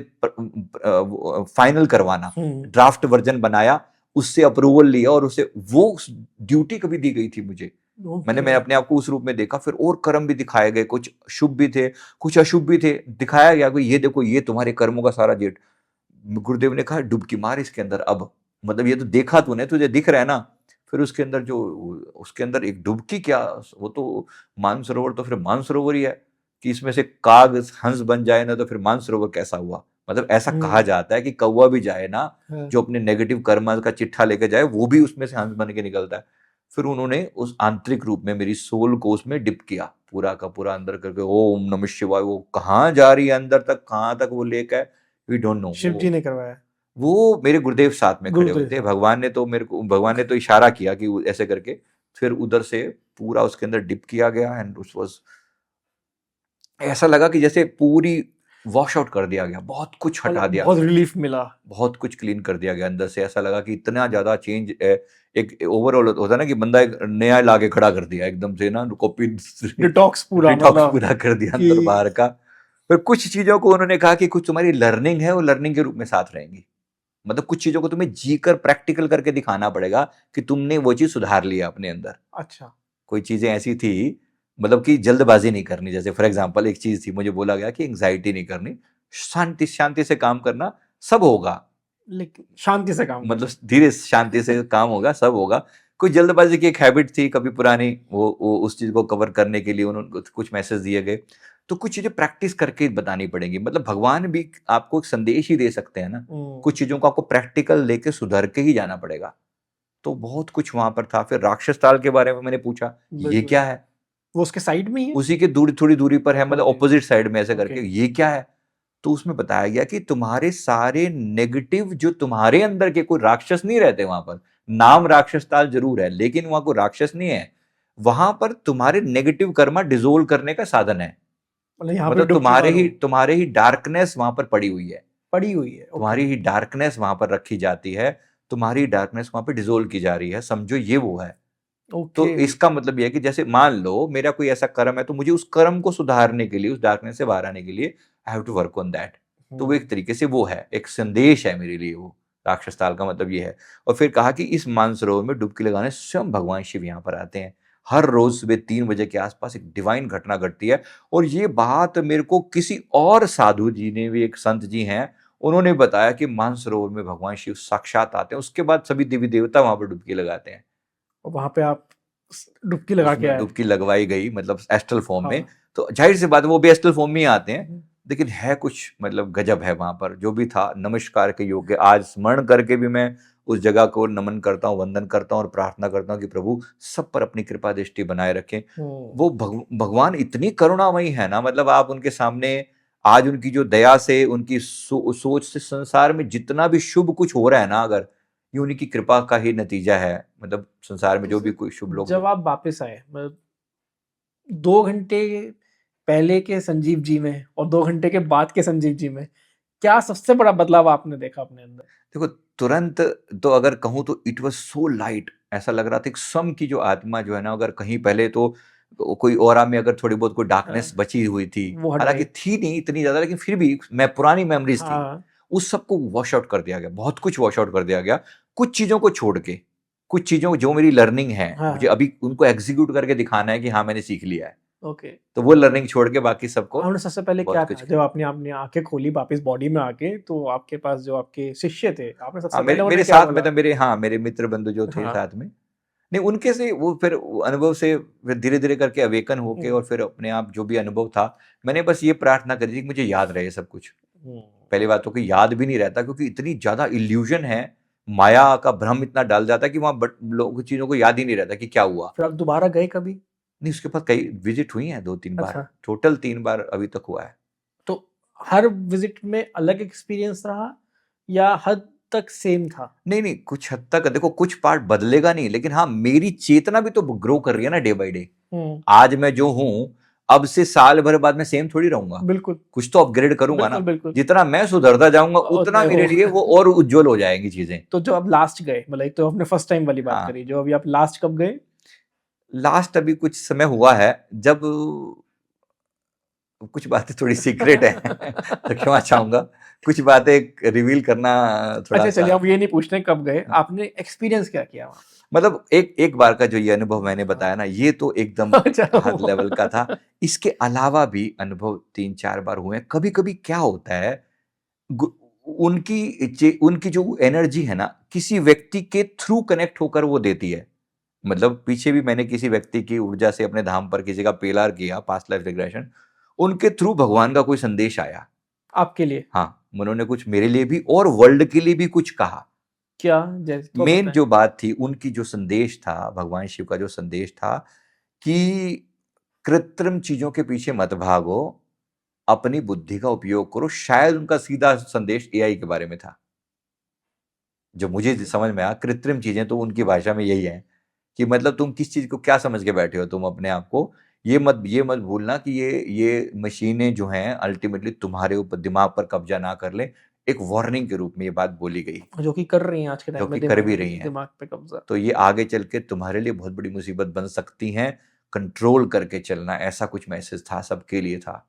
S2: फाइनल करवाना, ड्राफ्ट वर्जन बनाया, उससे अप्रूवल लिया और उसे वो ड्यूटी कभी दी गई थी मुझे। मैंने
S1: ओके।
S2: मैं अपने आप को उस रूप में देखा। फिर और कर्म भी दिखाए गए, कुछ शुभ भी थे, कुछ अशुभ भी थे। दिखाया गया कि ये देखो, ये तुम्हारे कर्मों का सारा जेट। गुरुदेव ने कहा डुबकी मार इसके अंदर अब, मतलब ये तो देखा तूने, तुझे दिख रहा है ना। फिर उसके अंदर जो, उसके अंदर एक डुबकी क्या, वो तो मानसरोवर तो फिर मानसरोवर ही है। कि इसमें से काग हंस बन जाए ना, तो फिर मानसरोवर कैसा हुआ। मतलब ऐसा कहा
S1: हम्म।
S2: जाता है कि कौवा भी जाए ना,
S1: हाँ,
S2: जो अपने नेगेटिव कर्म का चिट्ठा लेके जाए, वो भी उसमें से हंस बन के निकलता है। फिर उन्होंने उस आंतरिक रूप में मेरी सोल को उसमें डिप किया, पूरा का पूरा अंदर करके, ओम नमः शिवाय। वो कहाँ जा रही है अंदर तक, कहाँ तक वो लेकर है, वी डोंट नो।
S1: शिव जी ने करवाया।
S2: वो मेरे गुरुदेव साथ में खड़े हुए
S1: गुरुदेव
S2: थे।
S1: साहब।
S2: भगवान ने तो मेरे को, भगवान ने तो इशारा किया कि ऐसे करके फिर उधर से पूरा उसके अंदर डिप किया गया। एंड उस वाज, ऐसा लगा कि जैसे पूरी वॉश आउट कर दिया गया, बहुत कुछ हटा
S1: मतलब
S2: दिया,
S1: बहुत रिलीफ मिला।
S2: बहुत कुछ क्लीन कर दिया गया अंदर से। ऐसा लगा कि इतना ज्यादा चेंज, एक ओवरऑल होता है ना कि बंदा एक नया लाके खड़ा कर दिया एकदम से ना, कॉपी
S1: डिटॉक्स पूरा,
S2: डिटॉक्स
S1: मतलब
S2: पूरा कर दिया
S1: कि
S2: अंदर बाहर का। फिर कुछ चीजों को उन्होंने कहा कि कुछ तुम्हारी लर्निंग है, वो लर्निंग के रूप में साथ रहेंगी। मतलब कुछ चीजों को तुम्हें जीकर प्रैक्टिकल करके दिखाना पड़ेगा कि तुमने वो चीज सुधार लिया अपने अंदर।
S1: अच्छा।
S2: कोई चीजें ऐसी थी, मतलब कि जल्दबाजी नहीं करनी। जैसे फॉर एग्जांपल एक चीज थी, मुझे बोला गया कि एंग्जाइटी नहीं करनी, शांति शांति से काम करना, सब होगा।
S1: लेकिन शांति से काम
S2: मतलब
S1: करना।
S2: धीरे शांति से काम होगा, सब होगा। कोई जल्दबाजी की एक हैबिट थी कभी पुरानी, वो उस चीज को कवर करने के लिए उन्होंने कुछ मैसेज दिए गए। तो कुछ चीजें प्रैक्टिस करके बतानी पड़ेंगी। मतलब भगवान भी आपको एक संदेश ही दे सकते हैं ना, कुछ चीजों को आपको प्रैक्टिकल लेके सुधर के ही जाना पड़ेगा। तो बहुत कुछ वहां पर था। फिर राक्षस ताल के बारे में मैंने पूछा, ये
S1: बिल्कुल।
S2: क्या है।
S1: वो उसके साइड में ही है।
S2: उसी के दूर, थोड़ी दूरी पर है, मतलब
S1: ओके।
S2: ऑपोजिट साइड में, ऐसे
S1: ओके।
S2: करके, ये क्या है। तो उसमें बताया गया कि तुम्हारे सारे नेगेटिव, जो तुम्हारे अंदर के, कोई राक्षस नहीं रहते वहां पर। नाम राक्षस ताल जरूर है, लेकिन वहां कोई राक्षस नहीं है। वहां पर तुम्हारे नेगेटिव कर्मा डिजोल्व करने का साधन है।
S1: मतलब यहाँ पे
S2: मतलब
S1: डुबकी मारो।
S2: तुम्हारे ही डार्कनेस वहां पर पड़ी हुई है।
S1: पड़ी हुई है। ओके।
S2: तुम्हारी ही डार्कनेस वहां पर रखी जाती है, तुम्हारी डार्कनेस वहां पर डिजोल्व की जा रही है, समझो ये वो है। तो
S1: ओके।
S2: इसका मतलब यह है कि जैसे मान लो मेरा कोई ऐसा कर्म है, तो मुझे उस कर्म को सुधारने के लिए, उस डार्कनेस से बाहर आने के लिए, I have to work on that. तो वो एक तरीके से वो है, एक संदेश है मेरे लिए वो। राक्षस ताल का मतलब ये है। और फिर कहा कि इस मानसरोवर में डुबकी लगाने स्वयं भगवान शिव यहाँ पर आते हैं। हर रोज सुबह 3 बजे के आसपास एक डिवाइन घटना घटती है। और ये बात मेरे को किसी और साधु जी ने भी, एक संत जी हैं, उन्होंने बताया कि मानसरोवर में भगवान शिव साक्षात आते हैं। उसके बाद सभी देवी देवता वहां पर डुबकी लगाते हैं।
S1: और वहां पे आप डुबकी लगा के
S2: उसमें
S1: आए।
S2: डुबकी लगवाई गई, मतलब एस्ट्रल फॉर्म में।
S1: हाँ।
S2: तो जाहिर सी बात है वो भी एस्ट्रल फॉर्म में ही आते हैं। लेकिन है कुछ मतलब गजब है वहां पर, जो भी था नमस्कार के योग्य। आज स्मरण करके भी मैं उस जगह को नमन करता हूँ, वंदन करता हूँ और प्रार्थना करता हूँ कि प्रभु सब पर अपनी कृपा दृष्टि बनाए रखें। वो भगवान इतनी करुणामयी है ना, मतलब आप उनके सामने आज उनकी जो दया से, उनकी सोच से संसार में जितना भी शुभ कुछ हो रहा है ना, अगर ये उन्हीं की कृपा का ही नतीजा है। मतलब संसार में जो भी कोई शुभ लोग,
S1: जब आप वापस आए, मतलब 2 घंटे पहले के संजीव जी में और 2 घंटे के बाद के संजीव जी में क्या सबसे बड़ा बदलाव आपने देखा अपने अंदर?
S2: देखो तुरंत तो अगर कहूँ तो इट वाज सो लाइट, ऐसा लग रहा था कि सम की जो आत्मा जो है ना, अगर कहीं पहले तो कोई ऑरा में अगर थोड़ी बहुत कोई डार्कनेस बची हुई थी,
S1: वो हट
S2: हालांकि
S1: गई।
S2: थी नहीं इतनी ज्यादा, लेकिन फिर भी मैं पुरानी मेमोरीज थी,
S1: हाँ,
S2: उस सबको वॉश आउट कर दिया गया, बहुत कुछ वॉश आउट कर दिया गया। कुछ चीजों को छोड़ के, कुछ चीजों जो मेरी लर्निंग है,
S1: हाँ,
S2: मुझे अभी उनको एग्जीक्यूट करके दिखाना है कि हाँ मैंने सीख लिया है,
S1: ओके।
S2: तो वो लर्निंग छोड़ के बाकी सबको
S1: आपने सबसे पहले क्या
S2: बहुत
S1: था
S2: कुछ।
S1: जब आपने आपने आंखें खोली वापस बॉडी में आके, तो आपके पास जो आपके शिष्य थे, आपने सबसे
S2: हाँ
S1: पहले
S2: मेरे
S1: उन्हें क्या
S2: साथ में
S1: बोला?
S2: तो मेरे, हाँ मेरे मित्र बंधु जो थे
S1: हाँ।
S2: साथ में, नहीं उनके से वो फिर अनुभव से फिर धीरे धीरे करके अवेकन होके और फिर अपने आप जो भी अनुभव था, मैंने बस ये प्रार्थना करी थी कि मुझे याद रहे सब कुछ। पहली बात तो कि याद भी नहीं रहता, क्योंकि इतनी ज्यादा इल्यूजन है, माया का भ्रम इतना डाल जाता है कि वहां लोग चीजों को याद ही नहीं रहता कि क्या हुआ।
S1: फिर आप दोबारा गए कभी?
S2: नहीं, उसके बाद कई विजिट हुई हैं, 2-3 बार,
S1: अच्छा।
S2: टोटल 3 बार अभी तक हुआ है।
S1: तो हर विजिट में अलग एक्सपीरियंस रहा या हद तक सेम था?
S2: नहीं नहीं, कुछ हद तक देखो, कुछ पार्ट बदलेगा नहीं, लेकिन हाँ मेरी चेतना भी तो ग्रो कर रही है ना डे बाय डे। आज मैं जो हूँ, अब से साल भर बाद मैं सेम थोड़ी रहूंगा,
S1: बिल्कुल
S2: कुछ तो अपग्रेड करूंगा ना।
S1: बिल्कुल बिल्कुल।
S2: जितना मैं सुधरता जाऊंगा उतना
S1: उतना
S2: मेरे
S1: वो-
S2: लिए वो और उज्जवल हो जाएंगी चीजें।
S1: तो जो आप लास्ट गए, मतलब एक तो आपने फर्स्ट टाइम वाली बात
S2: हाँ,
S1: करी, जो अभी आप लास्ट कब गए?
S2: लास्ट अभी कुछ समय हुआ है, जब कुछ बातें थोड़ी सीक्रेट है तो क्षमा चाहूंगा, कुछ बातें रिवील करना थोड़ा
S1: अच्छा
S2: सा।
S1: चलिए, अब ये नहीं पूछते कब गए, आपने एक्सपीरियंस क्या किया वहाँ
S2: मतलब एक बार का जो ये अनुभव मैंने बताया ना, ये तो एकदम
S1: पे? अच्छा,
S2: हार्ड लेवल का था। इसके अलावा भी अनुभव 3-4 बार हुए हैं। कभी कभी क्या होता है, उनकी जो एनर्जी है ना, किसी व्यक्ति के थ्रू कनेक्ट होकर वो देती है। मतलब पीछे भी मैंने किसी व्यक्ति की ऊर्जा से अपने धाम पर किसी का पेलार किया, पास्ट लाइफ रिग्रेशन, उनके थ्रू भगवान का कोई संदेश आया
S1: आपके लिए?
S2: हाँ, उन्होंने कुछ मेरे लिए भी और वर्ल्ड के लिए भी कुछ कहा।
S1: क्या जैसे तो
S2: मेन
S1: बताएं।
S2: जो बात थी, उनकी जो संदेश था, भगवान शिव का जो संदेश था कि कृत्रिम चीजों के पीछे मत भागो, अपनी बुद्धि का उपयोग करो। शायद उनका सीधा संदेश एआई के बारे में था, जो मुझे समझ में आया। कृत्रिम चीजें तो उनकी भाषा में यही है कि मतलब तुम किस चीज को क्या समझ के बैठे हो, तुम अपने आप को ये मत भूलना कि ये मशीनें जो हैं अल्टीमेटली तुम्हारे ऊपर दिमाग पर कब्जा ना कर ले। एक वार्निंग के रूप में ये बात बोली गई,
S1: जो कि कर रही हैं आज के
S2: जो
S1: टाइम में,
S2: कि कर भी रही हैं।
S1: दिमाग पे कब्जा।
S2: तो ये आगे चल के तुम्हारे लिए बहुत बड़ी मुसीबत बन सकती हैं, कंट्रोल करके चलना, ऐसा कुछ मैसेज था, सबके लिए था।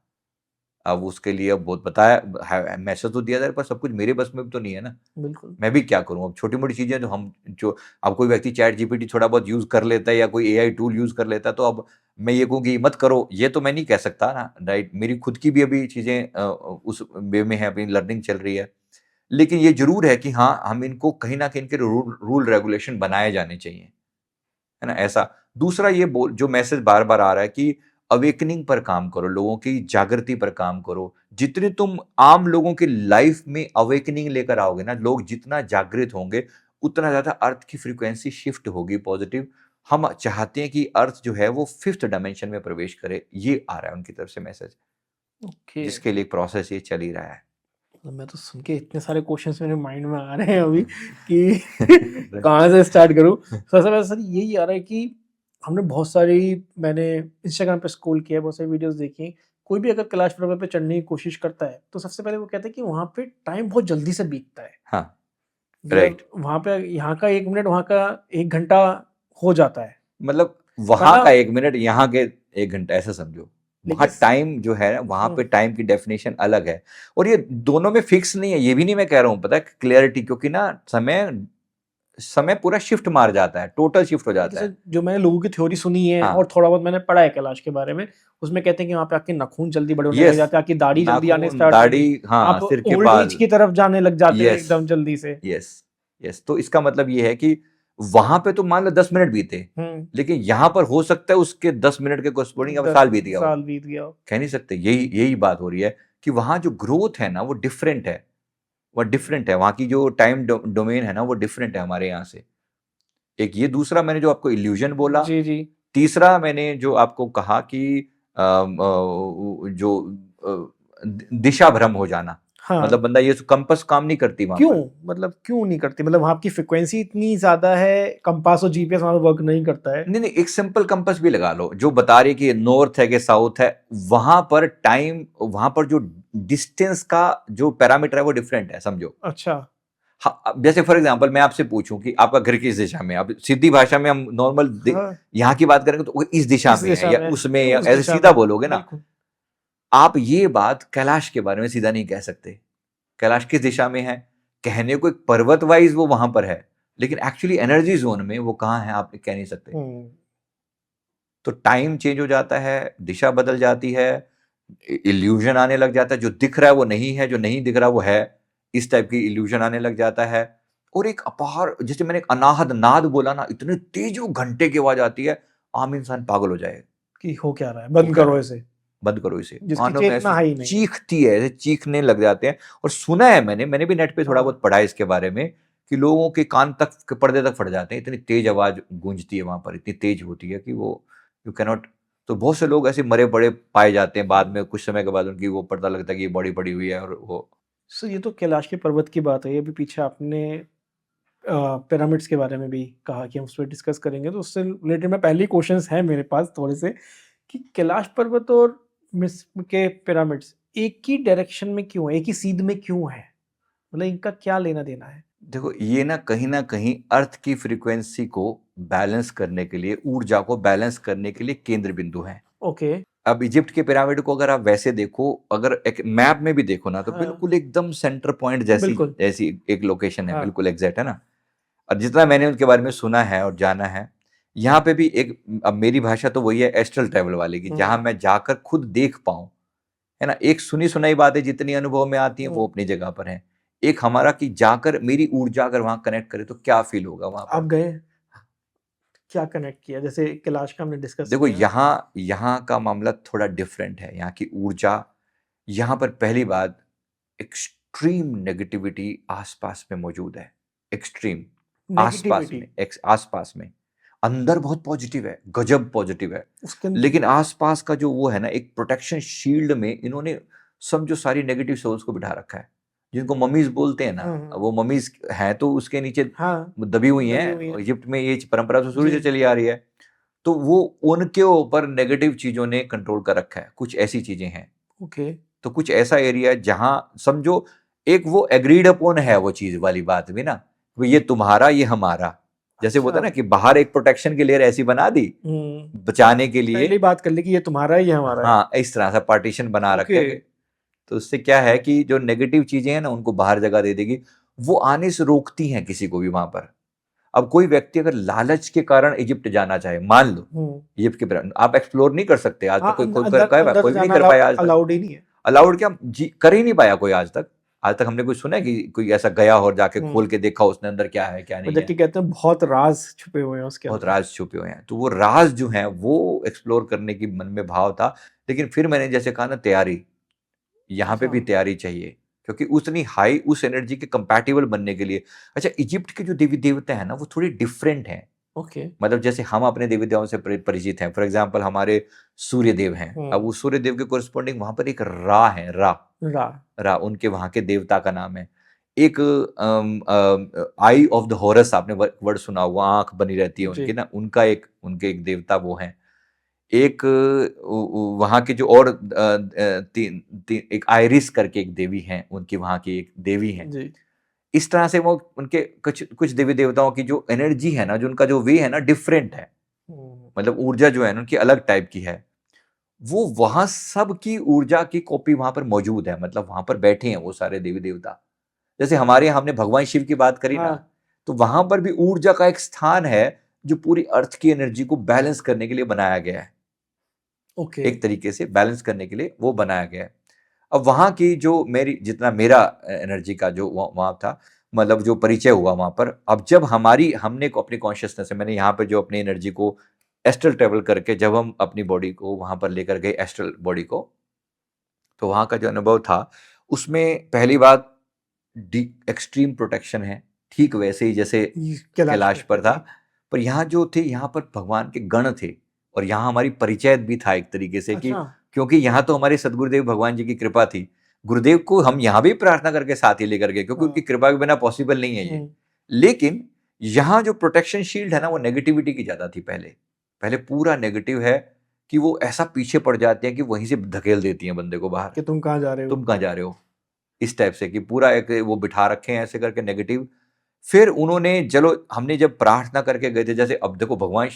S2: अब उसके लिए अब बहुत बताया, मैसेज तो दिया जाए, पर सब कुछ मेरे बस में भी तो नहीं है ना,
S1: बिल्कुल।
S2: मैं भी क्या करूं। अब छोटी मोटी चीजें तो हम जो, अब कोई व्यक्ति चैट जीपीटी थोड़ा बहुत यूज कर लेता है या कोई एआई टूल यूज कर लेता है, तो अब मैं ये कहूँ कि मत करो, ये तो मैं नहीं कह सकता ना, राइट। मेरी खुद की भी अभी चीजें उस वे में है, अपनी लर्निंग चल रही है। लेकिन ये जरूर है कि हाँ, हम इनको कहीं ना कहीं इनके रूल रेगुलेशन बनाए जाने चाहिए, है ना, ऐसा। दूसरा ये जो मैसेज बार बार आ रहा है कि अवेकनिंग पर काम करो, लोगों की जागृति पर काम करो। जितने तुम आम लोगों की लाइफ में अवेकनिंग लेकर आओगे ना, लोग जितना जागृत होंगे, उतना ज्यादा अर्थ की फ्रीक्वेंसी शिफ्ट होगी पॉजिटिव। हम चाहते हैं कि अर्थ जो है वो 5th डायमेंशन में प्रवेश करे, ये आ रहा है उनकी तरफ से मैसेज,
S1: ओके।
S2: जिसके लिए प्रोसेस ये चल ही रहा है।
S1: मैं तो सुन के इतने सारे क्वेश्चंस मेरे माइंड में आ रहे हैं अभी कि कहाँ से स्टार्ट करूँ। सबसे पहले सर यही आ रहा है कि हमने बहुत सारी, मैंने इंस्टाग्राम पे स्क्रॉल किया, बहुत सारी वीडियोस देखी। कोई भी अगर कैलाश पर्वत पे चढ़ने की कोशिश करता है तो सबसे पहले वो कहता है कि वहाँ पे टाइम बहुत जल्दी से बीतता है।
S2: हाँ,
S1: मतलब
S2: राइट।
S1: वहाँ पे यहाँ का 1 मिनट वहाँ का 1 घंटा हो जाता है।
S2: मतलब वहां का 1 मिनट, यहाँ के 1 घंटा, ऐसा समझो। वहां
S1: लेकिन
S2: टाइम जो है, वहां पे टाइम की डेफिनेशन अलग है, और ये दोनों में फिक्स नहीं है। ये भी नहीं मैं कह रहा हूँ, पता है, क्लियरिटी, क्योंकि ना समय पूरा शिफ्ट मार जाता है, टोटल शिफ्ट हो जाता है।
S1: जो मैंने लोगों की थ्योरी सुनी है
S2: हाँ,
S1: और थोड़ा बहुत मैंने पढ़ा है कैलाश के बारे में, उसमें कहते हैं कि वहाँ पे आपके नाखून जल्दी बड़े होने लग
S2: यस,
S1: जाते हैं, आपकी दाढ़ी जल्दी आने
S2: नाखून,
S1: स्टार्ट होगी,
S2: दाढ़ी, हाँ,
S1: आप
S2: सिर के
S1: ओल्ड
S2: बाल,
S1: एज की तरफ जाने लग जाते हैं
S2: यस
S1: एकदम जल्दी से।
S2: Yes yes. तो इसका मतलब ये है कि वहां पे तो मान लो 10 मिनट बीते, लेकिन यहां पर हो सकता है उसके 10 मिनट के कोस्पोर्डिंग अब साल बीत गया हो,
S1: साल बीत गया हो।
S2: कह नहीं सकते। यही बात हो रही है कि वहाँ जो ग्रोथ है ना वो डिफरेंट है, वहाँ की जो टाइम डोमेन है ना वो डिफरेंट है हमारे यहाँ से। एक ये दूसरा मैंने जो आपको इल्यूजन बोला,
S1: जी जी।
S2: तीसरा मैंने जो आपको कहा कि जो दिशा भ्रम हो जाना,
S1: हाँ,
S2: मतलब बंदा ये कंपास काम नहीं करती वहां
S1: क्यों?
S2: पर।
S1: मतलब क्यों नहीं करती? मतलब वहाँ की फ्रीक्वेंसी इतनी ज्यादा है, कंपास और जीपीएस वहाँ वर्क नहीं करता है?
S2: नहीं नहीं, एक सिंपल कंपास भी लगा लो जो बता रही है कि नॉर्थ है कि साउथ है, वहां पर टाइम, वहां पर जो डिस्टेंस का जो पैरामीटर है वो डिफरेंट है, समझो।
S1: अच्छा।
S2: हाँ, अब जैसे फॉर एग्जांपल मैं आपसे पूछूं कि आपका घर किस दिशा में है, अब सीधी भाषा में हम नॉर्मल
S1: हाँ,
S2: यहाँ की बात करेंगे तो वो इस दिशा
S1: इस
S2: में है
S1: दिशा
S2: या
S1: में,
S2: उसमें,
S1: तो
S2: या
S1: उस
S2: ऐसे
S1: दिशा
S2: सीधा
S1: में,
S2: बोलोगे ना।
S1: बिल्कुल।
S2: आप ये बात कैलाश के बारे में सीधा नहीं कह सकते। कैलाश किस दिशा में है, कहने को एक पर्वत वाइज वो वहां पर है, लेकिन एक्चुअली एनर्जी जोन में वो कहाँ है आप कह नहीं सकते।
S1: हम्म।
S2: तो टाइम चेंज हो जाता है, दिशा बदल जाती है, इल्यूजन आने लग जाता है, जो दिख रहा है वो नहीं है, जो नहीं दिख रहा वो है, इस टाइप की इल्यूजन आने लग जाता है। और एक अपार, जैसे मैंने एक अनाहद नाद बोला ना, इतने तेजों घंटे की आवाज आती है, आम इंसान पागल हो जाए।
S1: कि हो क्या रहा है,
S2: वो
S1: बंद
S2: क्या
S1: करो
S2: रहा है,
S1: इसे।
S2: बंद करो इसे,
S1: जिसकी
S2: कानों में
S1: चेतना
S2: ऐसी
S1: है ही नहीं है।
S2: चीखती है, ऐसे चीखने लग जाते हैं। और सुना है मैंने भी नेट पे थोड़ा
S1: हाँ।
S2: बहुत पढ़ा है इसके बारे में, कि लोगों के कान तक के पर्दे तक फट जाते हैं, इतनी तेज आवाज गूंजती है वहां पर, इतनी तेज होती है कि वो यू कैनॉट। तो बहुत से लोग ऐसे मरे पड़े पाए जाते हैं बाद में, कुछ समय के बाद उनकी वो पता लगता है कि ये बॉडी पड़ी हुई है। और वो
S1: सो ये तो कैलाश के पर्वत की बात है। अभी पीछे आपने पिरामिड्स के बारे में भी कहा कि हम उस पर डिस्कस करेंगे, तो उससे रिलेटेड मैं पहले क्वेश्चंस हैं मेरे पास थोड़े से, कि कैलाश पर्वत और मिस्र के पिरामिड्स एक ही डायरेक्शन में क्यों है, एक ही सीध में क्यों है? मतलब इनका क्या लेना देना है?
S2: देखो, ये ना कहीं अर्थ की फ्रीक्वेंसी को बैलेंस करने के लिए, ऊर्जा को बैलेंस करने के लिए केंद्र बिंदु है।
S1: ओके।
S2: अब इजिप्ट के पिरामिड को अगर आप वैसे देखो, अगर एक मैप में भी देखो ना, तो
S1: हाँ,
S2: बिल्कुल एकदम सेंटर पॉइंट जैसी
S1: बिल्कुल।
S2: ऐसी एक लोकेशन है,
S1: हाँ।
S2: बिल्कुल एग्जैक्ट है ना। और जितना मैंने उनके बारे में सुना है और जाना है, यहाँ पे भी एक, अब मेरी भाषा तो वही है एस्ट्रल ट्रैवल वाली की, जहां मैं जाकर खुद देख पाऊं, है ना। एक सुनी सुनाई बातें जितनी अनुभव में आती हैं वो अपनी जगह पर है। एक हमारा कि जाकर मेरी ऊर्जा अगर वहां कनेक्ट करे तो क्या फील होगा वहां
S1: आप
S2: पर।
S1: गए, क्या कनेक्ट किया? जैसे कैलाश का हमने डिस्कस
S2: देखो,
S1: किया।
S2: यहाँ यहाँ का मामला थोड़ा डिफरेंट है, यहाँ की ऊर्जा, यहाँ पर पहली बात, एक्सट्रीम नेगेटिविटी आसपास में मौजूद है। एक्सट्रीम आसपास
S1: नेगेटिविटी
S2: में, आसपास में, अंदर बहुत पॉजिटिव है, गजब पॉजिटिव है,
S1: उसके
S2: लेकिन आसपास का जो वो है ना, एक प्रोटेक्शन शील्ड में इन्होंने समझो सारी नेगेटिव सोल्स को बिठा रखा है, जिनको ममीज बोलते हैं ना। वो ममीज हैं तो उसके नीचे
S1: हाँ,
S2: दबी हुई
S1: दबी
S2: हैं,
S1: हुई है।
S2: इजिप्ट में ये परंपरा तो शुरू
S1: जी।
S2: से चली आ रही है। तो वो उनके ऊपर नेगेटिव चीजों ने कंट्रोल कर रखा है, कुछ ऐसी चीजें हैं।
S1: ओके।
S2: तो कुछ ऐसा एरिया है जहां समझो एक वो एग्रीड अपॉन है वो चीज वाली बात भी ना, वो ये तुम्हारा ये हमारा, जैसे बोलता
S1: अच्छा।
S2: है ना कि बाहर एक प्रोटेक्शन की लेयर ऐसी बना दी बचाने के लिए।
S1: पहले ही बात कर ली कि ये तुम्हारा है, ये हमारा है।
S2: हाँ, इस तरह से पार्टीशन बना रखा
S1: ओके।
S2: है। तो उससे क्या है कि जो नेगेटिव चीजें हैं ना उनको बाहर जगह दे देगी, वो आने से रोकती हैं किसी को भी वहां पर। अब कोई व्यक्ति अगर लालच के कारण इजिप्ट जाना चाहे, मान लो इजिप्ट के पिरामिड आप एक्सप्लोर नहीं कर सकते आज
S1: हाँ,
S2: तक, कोई कोई
S1: अंदर अंदर तो
S2: कोई भी नहीं
S1: जाना
S2: कर पाया आज तक।
S1: अलाउड ही नहीं है।
S2: अलाउड क्या, कर ही नहीं पाया कोई आज तक। आज तक हमने कुछ सुना है कि कोई ऐसा गया और जाके खोल के देखा उसने अंदर क्या है क्या नहीं
S1: मतलब
S2: है।
S1: कि कहते हैं बहुत राज छुपे हुए हैं उसके
S2: बहुत
S1: अंदर।
S2: राज छुपे हुए हैं, तो वो राज जो है वो एक्सप्लोर करने की मन में भाव था। लेकिन फिर मैंने जैसे कहा ना, तैयारी, यहाँ पे
S1: अच्छा।
S2: भी तैयारी चाहिए, क्योंकि उतनी हाई उस एनर्जी के कंपैटिबल बनने के लिए। अच्छा, इजिप्ट के जो देवी देवता है ना वो थोड़ी डिफरेंट हैं।
S1: ओके।
S2: मतलब जैसे हम अपने देवी देवताओं से परिचित हैं, फॉर एग्जाम्पल हमारे सूर्य देव हैं, अब
S1: हम्म।
S2: उस सूर्य देव के कोरिस्पॉन्डिंग वहां पर एक रा है, रा,
S1: रा।
S2: रा उनके वहां के देवता का नाम है। एक आई ऑफ द हॉरस, आपने वर्ड सुना हुआ, आंख बनी रहती है
S1: जी।
S2: उनकी ना, उनका एक, उनके एक देवता वो हैं। एक वहां के जो और एक आयरिस करके एक देवी हैं, उनकी वहां की एक देवी हैं।
S1: जी।
S2: इस तरह से वो उनके कुछ कुछ देवी देवताओं की जो एनर्जी है ना, जो उनका जो वे है ना, डिफरेंट है। मतलब ऊर्जा जो है ना उनकी अलग टाइप की है। वो वहां सब की ऊर्जा की कॉपी वहां पर मौजूद है, मतलब वहां पर बैठे हैं वो सारे देवी देवता। जैसे हमारे यहाँ हमने भगवान शिव की बात करी ना,
S1: हाँ।
S2: तो वहां पर भी ऊर्जा का एक स्थान है जो पूरी अर्थ की एनर्जी को बैलेंस करने के लिए बनाया गया है।
S1: ओके।
S2: एक तरीके से बैलेंस करने के लिए वो बनाया गया है। अब वहां की जो मेरी, जितना मेरा एनर्जी का जो वहां था, मतलब जो परिचय हुआ वहां पर, अब जब हमने को अपनी कॉन्शियसनेस है, मैंने यहाँ पे जो अपनी एनर्जी को एस्ट्रल ट्रेवल करके जब हम अपनी बॉडी को वहां पर लेकर गए, एस्ट्रल बॉडी को, तो वहाँ का जो अनुभव था उसमें पहली बात एक्सट्रीम प्रोटेक्शन है, ठीक वैसे ही जैसे कैलाश पर था, पर यहाँ जो थे यहाँ पर भगवान के गण थे और यहाँ हमारी परिचय भी था एक तरीके से कि क्योंकि यहाँ तो हमारे सदगुरुदेव भगवान जी की कृपा थी, गुरुदेव को हम यहाँ भी प्रार्थना करके साथ ही लेकर गए क्योंकि उनकी कृपा के बिना पॉसिबल नहीं है ये। लेकिन यहाँ जो प्रोटेक्शन शील्ड है ना वो नेगेटिविटी की ज्यादा थी। पहले पूरा नेगेटिव है कि वो ऐसा पीछे पड़ जाते हैं कि वहीं से धकेल देती हैं बंदे को बाहर कि
S1: तुम कहाँ जा रहे हो,
S2: इस टाइप से कि पूरा एक वो बिठा रखे हैं ऐसे करके नेगेटिव। फिर उन्होंने चलो हमने जब प्रार्थना करके गए थे, जैसे अब देखो भगवान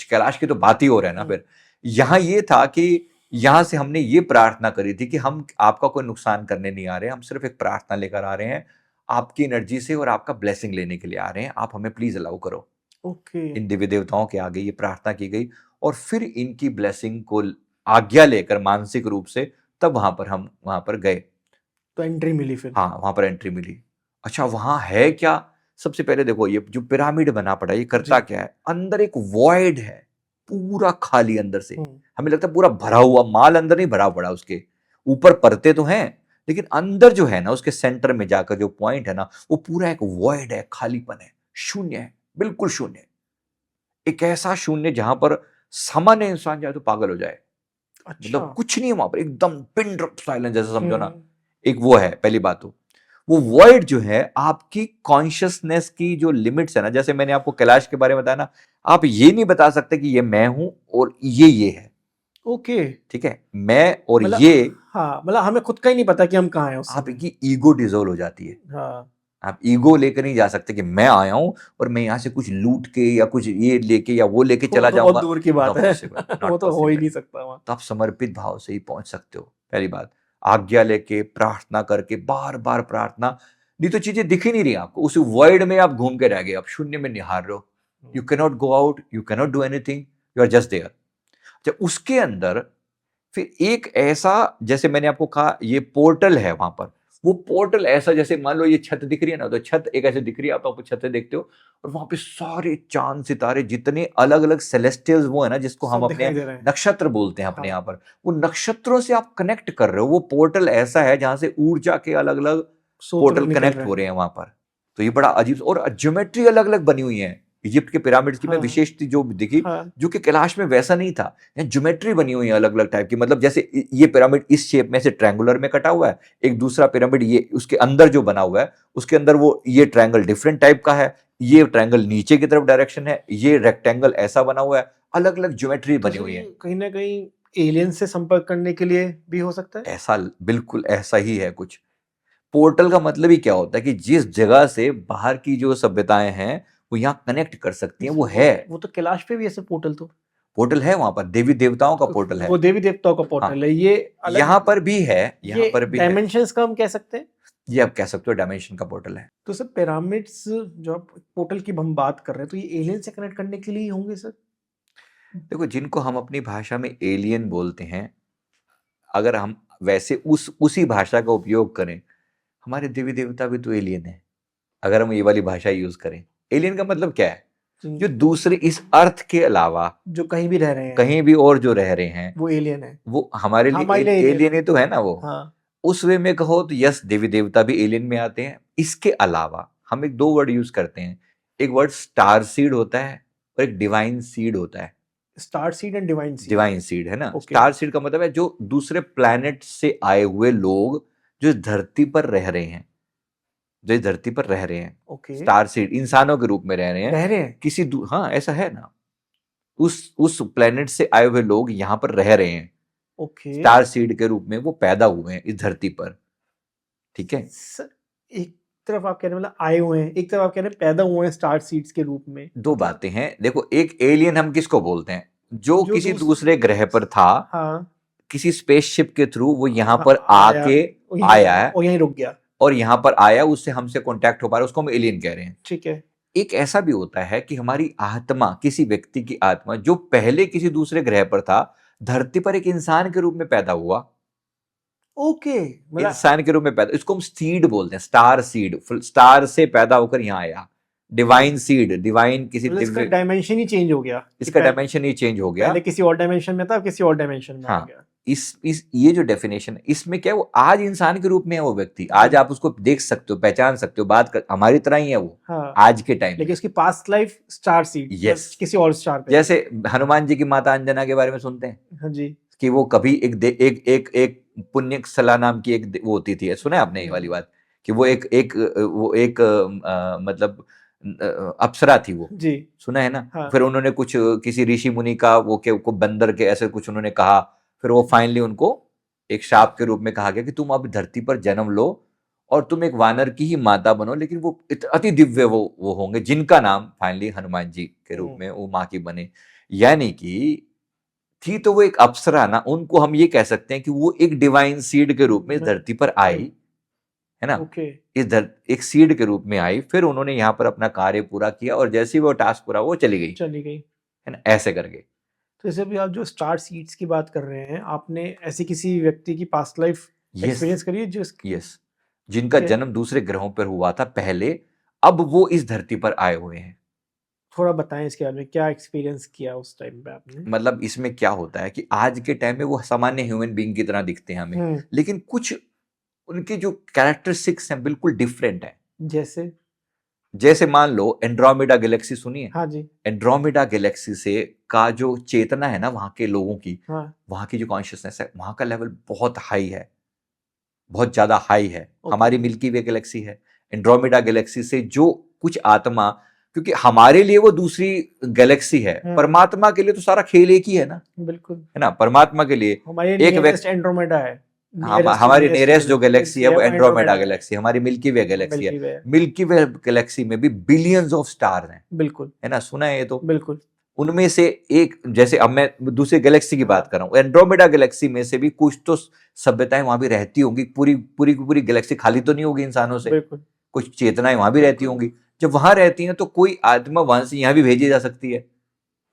S2: कैलाश की तो बात ही हो रहा है ना, फिर यहाँ ये था कि यहाँ से हमने ये प्रार्थना करी थी कि हम आपका कोई नुकसान करने नहीं आ रहे, हम सिर्फ एक प्रार्थना लेकर आ रहे हैं आपकी एनर्जी से और आपका ब्लेसिंग लेने के लिए आ रहे हैं, आप हमें प्लीज अलाउ करो। इन देवी देवताओं के आगे ये प्रार्थना की गई और फिर इनकी ब्लेसिंग को आज्ञा लेकर मानसिक रूप से तब हम वहां पर गए
S1: तो एंट्री मिली। फिर
S2: हाँ वहां पर एंट्री मिली। अच्छा वहां है क्या? सबसे पहले देखो ये जो पिरामिड बना पड़ा ये करता क्या है, अंदर एक वॉइड है पूरा खाली अंदर से, हमें लगता है पूरा भरा हुआ, माल अंदर नहीं भरा पड़ा, उसके ऊपर परते तो हैं लेकिन अंदर जो है ना उसके सेंटर में जाकर जो पॉइंट है ना वो पूरा एक वॉइड है, खालीपन है, शून्य है, बिल्कुल शून्य। एक ऐसा शून्य जहां पर सामान्य इंसान जाए तो पागल हो जाए। मतलब कुछ नहीं है वहां पर, एकदम पिन ड्रॉप साइलेंस जैसा समझो ना, एक वो है पहली बात। तो वो वॉइड जो है आपकी कॉन्शियसनेस की जो लिमिट्स है ना, जैसे मैंने आपको कैलाश के बारे में बताया ना, आप ये नहीं बता सकते कि ये मैं हूं और ये है।
S1: ओके
S2: ठीक है, मैं और ये,
S1: हाँ मतलब हमें खुद का ही नहीं पता कि हम कहाँ हैं।
S2: आपकी ईगो डिसॉल्व हो जाती है।
S1: हाँ
S2: आप ईगो लेकर नहीं जा सकते कि मैं आया हूं और मैं यहां से कुछ लूट के या कुछ ये लेके या वो लेके चला जाऊंगा,
S1: बहुत दूर की बात है, वो तो हो ही नहीं सकता वहां।
S2: तो आप समर्पित भाव से ही पहुंच सकते हो। पहली बात, आज्ञा लेके प्रार्थना करके बार बार प्रार्थना, नहीं तो चीजें दिख ही नहीं रही आपको, उस वर्ल्ड में आप घूम के रह गए, आप शून्य में निहार रहे हो, you can not go out, you can not do anything, you are just there. जब उसके अंदर फिर एक ऐसा, जैसे मैंने आपको कहा ये पोर्टल है वहां पर, वो पोर्टल ऐसा जैसे मान लो ये छत दिख रही है ना, तो छत एक ऐसे दिख रही है, आप ऊपर छत देखते हो और वहां पे सारे चांद सितारे जितने अलग अलग सेलेस्टियल्स वो है ना, जिसको हम अपने नक्षत्र बोलते हैं अपने यहाँ पर, वो नक्षत्रों से आप कनेक्ट कर रहे हो। वो पोर्टल ऐसा है जहां से ऊर्जा के अलग अलग पोर्टल कनेक्ट हो रहे हैं वहां पर। तो ये बड़ा अजीब, और ज्योमेट्री अलग अलग बनी हुई है। इजिप्ट के पिरामिड्स की मैं विशेषता जो दिखी, जो कि कैलाश में वैसा नहीं था, ज्योमेट्री बनी हुई है अलग अलग टाइप की। मतलब जैसे ये पिरामिड इस शेप में से ट्रायंगुलर में कटा हुआ है, एक दूसरा पिरामिड ये उसके अंदर जो बना हुआ है उसके अंदर वो ये ट्रायंगल डिफरेंट टाइप का है, ये ट्रायंगल नीचे की तरफ डायरेक्शन है, ये रेक्टेंगल ऐसा बना हुआ है, अलग अलग ज्योमेट्री बनी हुई है।
S1: कहीं ना कहीं एलियन से संपर्क करने के लिए भी हो सकता है।
S2: ऐसा बिल्कुल ऐसा ही है कुछ। पोर्टल का मतलब ही क्या होता है कि जिस जगह से बाहर की जो सभ्यताएं हैं वो यहाँ कनेक्ट कर सकती हैं, वो है।
S1: वो तो कैलाश पे भी ऐसे
S2: पोर्टल है वहां पर, देवी देवताओं का पोर्टल है,
S1: वो देवी देवताओं का पोर्टल है। ये
S2: यहाँ पर भी है, यहाँ पर भी
S1: डायमेंशंस का हम कह सकते हैं,
S2: ये आप कह सकते हो डायमेंशन का पोर्टल है।
S1: तो सर पिरामिड्स जो आप पोर्टल की हम बात कर रहे हैं, तो ये एलियन से कनेक्ट करने के लिए होंगे सर?
S2: देखो जिनको हम अपनी भाषा में एलियन बोलते हैं, अगर हम वैसे उसी भाषा का उपयोग करें, हमारे देवी देवता भी तो एलियन है। अगर हम ये वाली भाषा यूज करें, एलियन का मतलब क्या है? जो दूसरे इस अर्थ के अलावा
S1: जो कहीं भी रह रहे हैं,
S2: कहीं भी और जो रह रहे हैं,
S1: वो एलियन है।
S2: वो हमारे लिए एलियन ही तो है ना वो।
S1: हाँ।
S2: उस वे में कहो तो यस, देवी देवता भी एलियन में आते हैं। इसके अलावा हम एक दो वर्ड यूज करते हैं, एक वर्ड स्टार सीड होता है और एक डिवाइन सीड होता है।
S1: Star seed and divine seed.
S2: Divine seed है ना। स्टार सीड का मतलब है जो दूसरे प्लैनेट से आए हुए लोग जो धरती पर रह रहे हैं, जो धरती पर रह रहे हैं। स्टार सीड इंसानों के रूप में रह रहे हैं किसी हाँ ऐसा है ना, उस प्लेनेट से आए हुए लोग यहाँ पर रह रहे हैं। स्टार सीड के रूप में वो पैदा हुए हैं इस धरती पर। ठीक है,
S1: एक तरफ आप कह रहे हैं मतलब आए हुए हैं, एक तरफ आप कह रहे हैं पैदा हुए हैं स्टार सीड्स के रूप में।
S2: दो बातें हैं। देखो एक एलियन हम किसको बोलते हैं? जो किसी दूसरे ग्रह पर था,
S1: हाँ,
S2: किसी स्पेसशिप के थ्रू वो यहाँ पर आके आया है
S1: और यहीं रुक गया
S2: और यहाँ पर आया, उससे हमसे कांटेक्ट हो पा रहा है, उसको हम एलियन कह रहे हैं।
S1: ठीक है।
S2: एक ऐसा भी होता है कि हमारी आत्मा, किसी व्यक्ति की आत्मा जो पहले किसी दूसरे ग्रह पर था, धरती पर एक इंसान के रूप में पैदा हुआ। इंसान के रूप में पैदा, इसको हम सीड बोलते हैं, स्टार सीड। स्टार से पैदा होकर यहाँ आया। डिवाइन सीड, डिवाइन किसी
S1: डायमेंशन ही चेंज हो गया,
S2: इसका डायमेंशन ही चेंज हो गया।
S1: पहले किसी और डायमेंशन में था, किसी और डायमेंशन में आ गया।
S2: इस ये जो डेफिनेशन है, इसमें क्या है, वो आज इंसान के रूप में है वो व्यक्ति, आज आप उसको देख सकते हो, पहचान सकते हो, बात कर, हमारी तरह ही है वो
S1: हाँ,
S2: आज के टाइम
S1: लेकिन
S2: में।
S1: उसकी past life star seed
S2: Yes.
S1: किसी और स्टार पे।
S2: जैसे हनुमान जी की माता अंजना के बारे में सुनते हैं
S1: हाँ जी,
S2: कि वो कभी एक पुण्य सला नाम की एक वो होती थी, सुना है आपने ये वाली बात, कि वो एक मतलब अप्सरा थी वो,
S1: जी,
S2: सुना है ना।
S1: हाँ,
S2: फिर उन्होंने कुछ किसी ऋषि मुनि का वो के को बंदर के ऐसे कुछ उन्होंने कहा, फिर वो फाइनली उनको एक शाप के रूप में कहा गया कि तुम अब धरती पर जन्म लो और तुम एक वानर की ही माता बनो, लेकिन वो अति दिव्य वो होंगे, जिनका नाम फाइनली हनुमान जी के रूप में वो माँ की बने। यानी कि थी तो वो एक अप्सरा ना, उनको हम ये कह सकते हैं कि वो एक डिवाइन सीड के रूप में इस धरती पर आई, है ना।
S1: ओके,
S2: एक सीड के रूप में आई, फिर उन्होंने यहाँ पर अपना कार्य पूरा किया और जैसे ही वो टास्क पूरा वो चली गई,
S1: चली गई।
S2: है ना, ऐसे करके।
S1: तो जैसे अभी आप जो स्टार सीड्स की बात कर रहे हैं, आपने ऐसी किसी व्यक्ति की पास्ट लाइफ एक्सपीरियंस करी है
S2: यस, जिनका
S1: Okay.
S2: जन्म दूसरे ग्रहों पर हुआ था पहले, अब वो इस धरती पर आए हुए हैं।
S1: थोड़ा बताएं इसके बारे में, क्या एक्सपीरियंस किया उस टाइम पे आपने?
S2: मतलब इसमें क्या होता है कि आज के टाइम में वो सामान्य ह्यूमन बीइंग की तरह दिखते हैं हमें, लेकिन कुछ उनकी जो कैरेक्टरिस्टिक्स हैं बिल्कुल डिफरेंट है। जैसे मान लो एंड्रोमेडा गैलेक्सी सुनिए।
S1: हाँ जी,
S2: एंड्रोमेडा गैलेक्सी से का जो चेतना है ना वहां के लोगों की,
S1: हाँ,
S2: वहां की जो कॉन्शियसनेस है, वहां का लेवल बहुत हाई है, बहुत ज्यादा हाई है।
S1: Okay.
S2: हमारी मिल्की वे गैलेक्सी है, एंड्रोमेडा गैलेक्सी से जो कुछ आत्मा, क्योंकि हमारे लिए वो दूसरी गैलेक्सी है, परमात्मा के लिए तो सारा खेल एक ही है ना,
S1: बिल्कुल,
S2: है ना। परमात्मा के लिए एक व्यक्ति
S1: एंड्रोमेडा है,
S2: हमारी नियरेस्ट जो गैलेक्सी है वो एंड्रोमेडा
S1: है।
S2: गैलेक्सी, हमारी मिल्की वे गैलेक्सी
S1: मिल्की वे
S2: है। मिल्की वे गैलेक्सी में भी बिलियंस ऑफ स्टार्स हैं,
S1: बिल्कुल,
S2: है ना, सुना है ये तो।
S1: बिल्कुल,
S2: उनमें से एक, जैसे अब मैं दूसरे गैलेक्सी की बात कर रहा हूँ, एंड्रोमेडा गैलेक्सी में से भी कुछ तो सभ्यताएं वहां भी रहती होंगी, पूरी पूरी की पूरी गैलेक्सी खाली तो नहीं होगी इंसानों से,
S1: बिल्कुल,
S2: कुछ चेतनाएं वहां भी रहती होंगी। जब वहां रहती हैं तो कोई आत्मा वहां से यहाँ भी भेजी जा सकती है,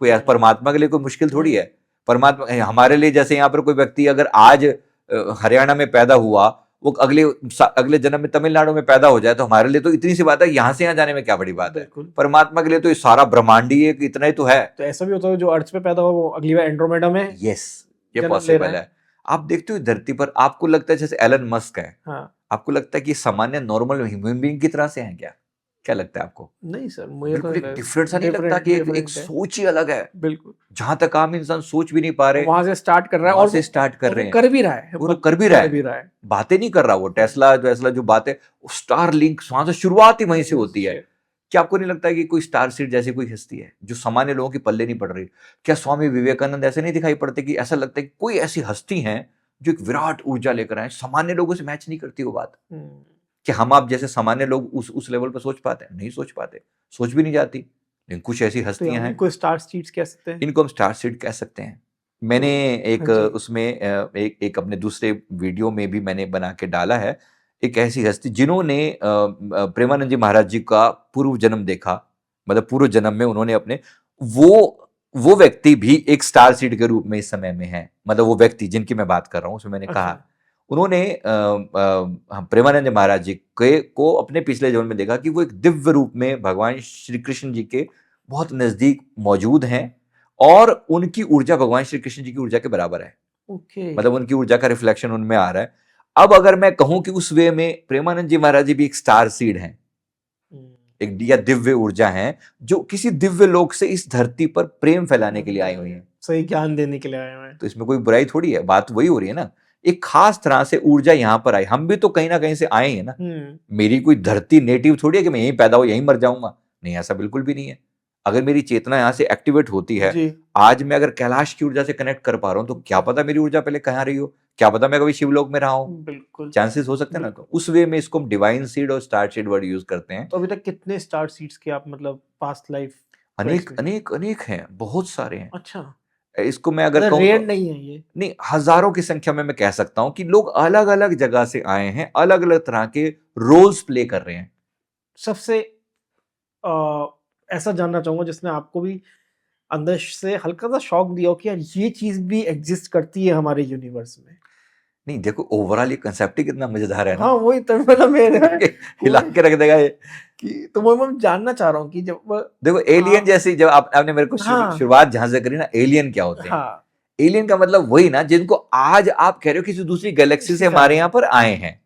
S2: कोई परमात्मा के लिए कोई मुश्किल थोड़ी है। परमात्मा हमारे लिए, जैसे यहाँ पर कोई व्यक्ति अगर आज हरियाणा में पैदा हुआ, वो अगले जन्म में तमिलनाडु में पैदा हो जाए, तो हमारे लिए तो इतनी सी बात है, यहाँ से यहाँ जाने में क्या बड़ी बात है। परमात्मा के लिए तो ये सारा ब्रह्मांड ही इतना ही तो है।
S1: तो ऐसा भी होता है जो अर्थ पे पैदा हुआ वो अगली बार एंड्रोमेडा में
S2: यस, ये पॉसिबल है। आप देखते हो धरती पर, आपको लगता है जैसे एलन मस्क है, आपको लगता है कि सामान्य नॉर्मल ह्यूमन बीइंग की तरह से हैं क्या लगता है आपको?
S1: नहीं सर, मुझे तो
S2: डिफरेंट सा नहीं लगता कि एक सोच ही अलग है।
S1: बिल्कुल,
S2: जहां तक आम इंसान सोच भी नहीं पा रहे,
S1: वहां से स्टार्ट कर रहा है,
S2: और से स्टार्ट कर रहे हैं,
S1: कर भी रहा है,
S2: वो कर भी रहा है, बातें नहीं कर रहा वो। टेस्ला जो बातें, स्टार लिंक वहां से शुरुआत ही वहीं से होती है। क्या आपको नहीं लगता कि कोई स्टार सीड जैसी कोई हस्ती है जो सामान्य लोगों की पल्ले नहीं पड़ रही? क्या स्वामी विवेकानंद ऐसे नहीं दिखाई पड़ते कि ऐसा लगता है कि कोई ऐसी हस्ती है जो एक विराट ऊर्जा लेकर आए, सामान्य लोगों से मैच नहीं करती वो बात? कि हम आप जैसे सामान्य लोग उस लेवल पर सोच पाते हैं? नहीं सोच पाते, सोच भी नहीं जाती। लेकिन कुछ ऐसी हस्तियां हैं,
S1: इनको स्टार सीड्स कह सकते हैं,
S2: इनको हम स्टार सीड कह सकते हैं। मैंने एक उसमें एक अपने दूसरे वीडियो में भी मैंने बना के डाला है, एक ऐसी हस्ती जिन्होंने प्रेमानंद जी महाराज जी का पूर्व जन्म देखा, मतलब पूर्व जन्म में उन्होंने अपने वो व्यक्ति भी एक स्टार सीड के रूप में इस समय में है। मतलब वो व्यक्ति जिनकी मैं बात कर रहा हूँ, उसमें मैंने कहा उन्होंने प्रेमानंद महाराज जी को अपने पिछले जन्म में देखा कि वो एक दिव्य रूप में भगवान श्री कृष्ण जी के बहुत नजदीक मौजूद हैं और उनकी ऊर्जा भगवान श्री कृष्ण जी की ऊर्जा के बराबर है। मतलब उनकी ऊर्जा का रिफ्लेक्शन उनमें आ रहा है। अब अगर मैं कहूं कि उस वे में प्रेमानंद जी महाराज जी भी एक स्टार सीड हैं, एक या दिव्य ऊर्जा है जो किसी दिव्य लोक से इस धरती पर प्रेम फैलाने के लिए आई हुई है,
S1: सही ज्ञान देने के लिए आए हुए हैं।
S2: तो इसमें कोई बुराई थोड़ी है, बात वही हो रही है ना। एक खास तरह से ऊर्जा यहाँ पर आई, हम भी तो कहीं ना कहीं से आए हैं ना। मेरी कोई धरती नेटिव थोड़ी है कि मैं यहीं पैदा हो यहीं मर जाऊंगा, नहीं, ऐसा बिल्कुल भी नहीं है। अगर मेरी चेतना यहाँ से एक्टिवेट होती है, आज मैं अगर कैलाश की ऊर्जा से कनेक्ट कर पा रहा हूँ, तो क्या पता मेरी ऊर्जा पहले कहाँ रही हो, क्या पता मैं कभी शिवलोक में रहा हूँ,
S1: बिल्कुल
S2: चांसेस हो सकते हैं ना। तो उस वे में इसको हम डिवाइन सीड और स्टार सीड वर्ड यूज करते हैं।
S1: तो अभी तक कितने स्टार सीड्स के आप मतलब पास्ट लाइफ?
S2: अनेक हैं, बहुत सारे हैं।
S1: अच्छा,
S2: इसको मैं अगर कहूँ
S1: रेयर नहीं है ये,
S2: नहीं, हजारों की संख्या में मैं कह सकता हूं कि लोग अलग अलग जगह से आए हैं, अलग अलग तरह के रोल्स प्ले कर रहे हैं।
S1: सबसे ऐसा जानना चाहूंगा जिसने आपको भी अंदर से हल्का सा शॉक दिया हो कि यार ये चीज भी एग्जिस्ट करती है हमारे यूनिवर्स में।
S2: नहीं देखो, ओवरऑल ये कंसेप्ट ही कितना मजेदार है ना।
S1: हाँ, वही तो मतलब मेरे
S2: हिला के रख देगा ये
S1: कि, तो वो मैं जानना चाह रहा हूँ कि जब
S2: देखो एलियन जैसी, जब आपने मेरे को शुरुआत जहां से करी ना, एलियन क्या होते हैं। एलियन का मतलब वही ना, जिनको आज आप कह रहे हो किसी दूसरी गैलेक्सी से हमारे यहाँ पर आए हैं।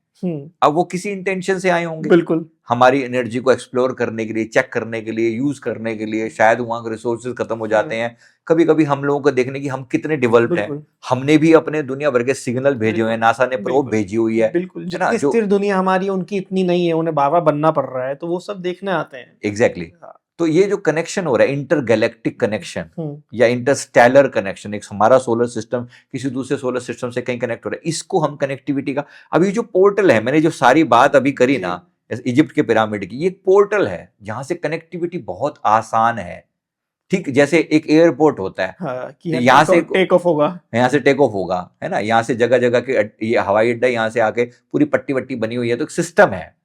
S2: अब वो किसी इंटेंशन से आए होंगे,
S1: बिल्कुल
S2: हमारी एनर्जी को एक्सप्लोर करने के लिए, चेक करने के लिए, यूज करने के लिए। शायद वहां के रिसोर्सेज खत्म हो जाते हैं, कभी कभी हम लोगों को देखने की हम कितने डेवलप्ड हैं।
S1: बिल्कुल
S2: हमने भी अपने दुनिया भर के सिग्नल भेजे हुए हैं, नासा ने प्रोब
S1: बिल्कुल
S2: भेजी हुई है
S1: बिल्कुल।
S2: ना,
S1: जितनी
S2: जो
S1: स्थिर दुनिया हमारी है उनकी इतनी नहीं है, उन्हें बार बार बनना पड़ रहा है, तो वो सब देखने आते हैं।
S2: एग्जैक्टली
S1: हाँ।
S2: तो ये जो कनेक्शन हो रहा है, इंटर गैलेक्टिक कनेक्शन
S1: हम्म,
S2: या इंटरस्टेलर कनेक्शन, एक हमारा सोलर सिस्टम किसी दूसरे सोलर सिस्टम से कहीं कनेक्ट हो रहा है, इसको हम कनेक्टिविटी का, अभी जो पोर्टल है, मैंने जो सारी बात अभी करी
S1: जी।
S2: ना इजिप्ट के पिरामिड की, ये एक पोर्टल है जहां से कनेक्टिविटी बहुत आसान है। ठीक जैसे एक एयरपोर्ट होता है,
S1: हाँ, कि
S2: यहाँ से
S1: टेक ऑफ होगा,
S2: यहाँ से टेक ऑफ होगा, है ना, यहाँ से जगह जगह के ये हवाई अड्डा, यहाँ से आके पूरी पट्टी वट्टी बनी हुई है, तो एक सिस्टम है।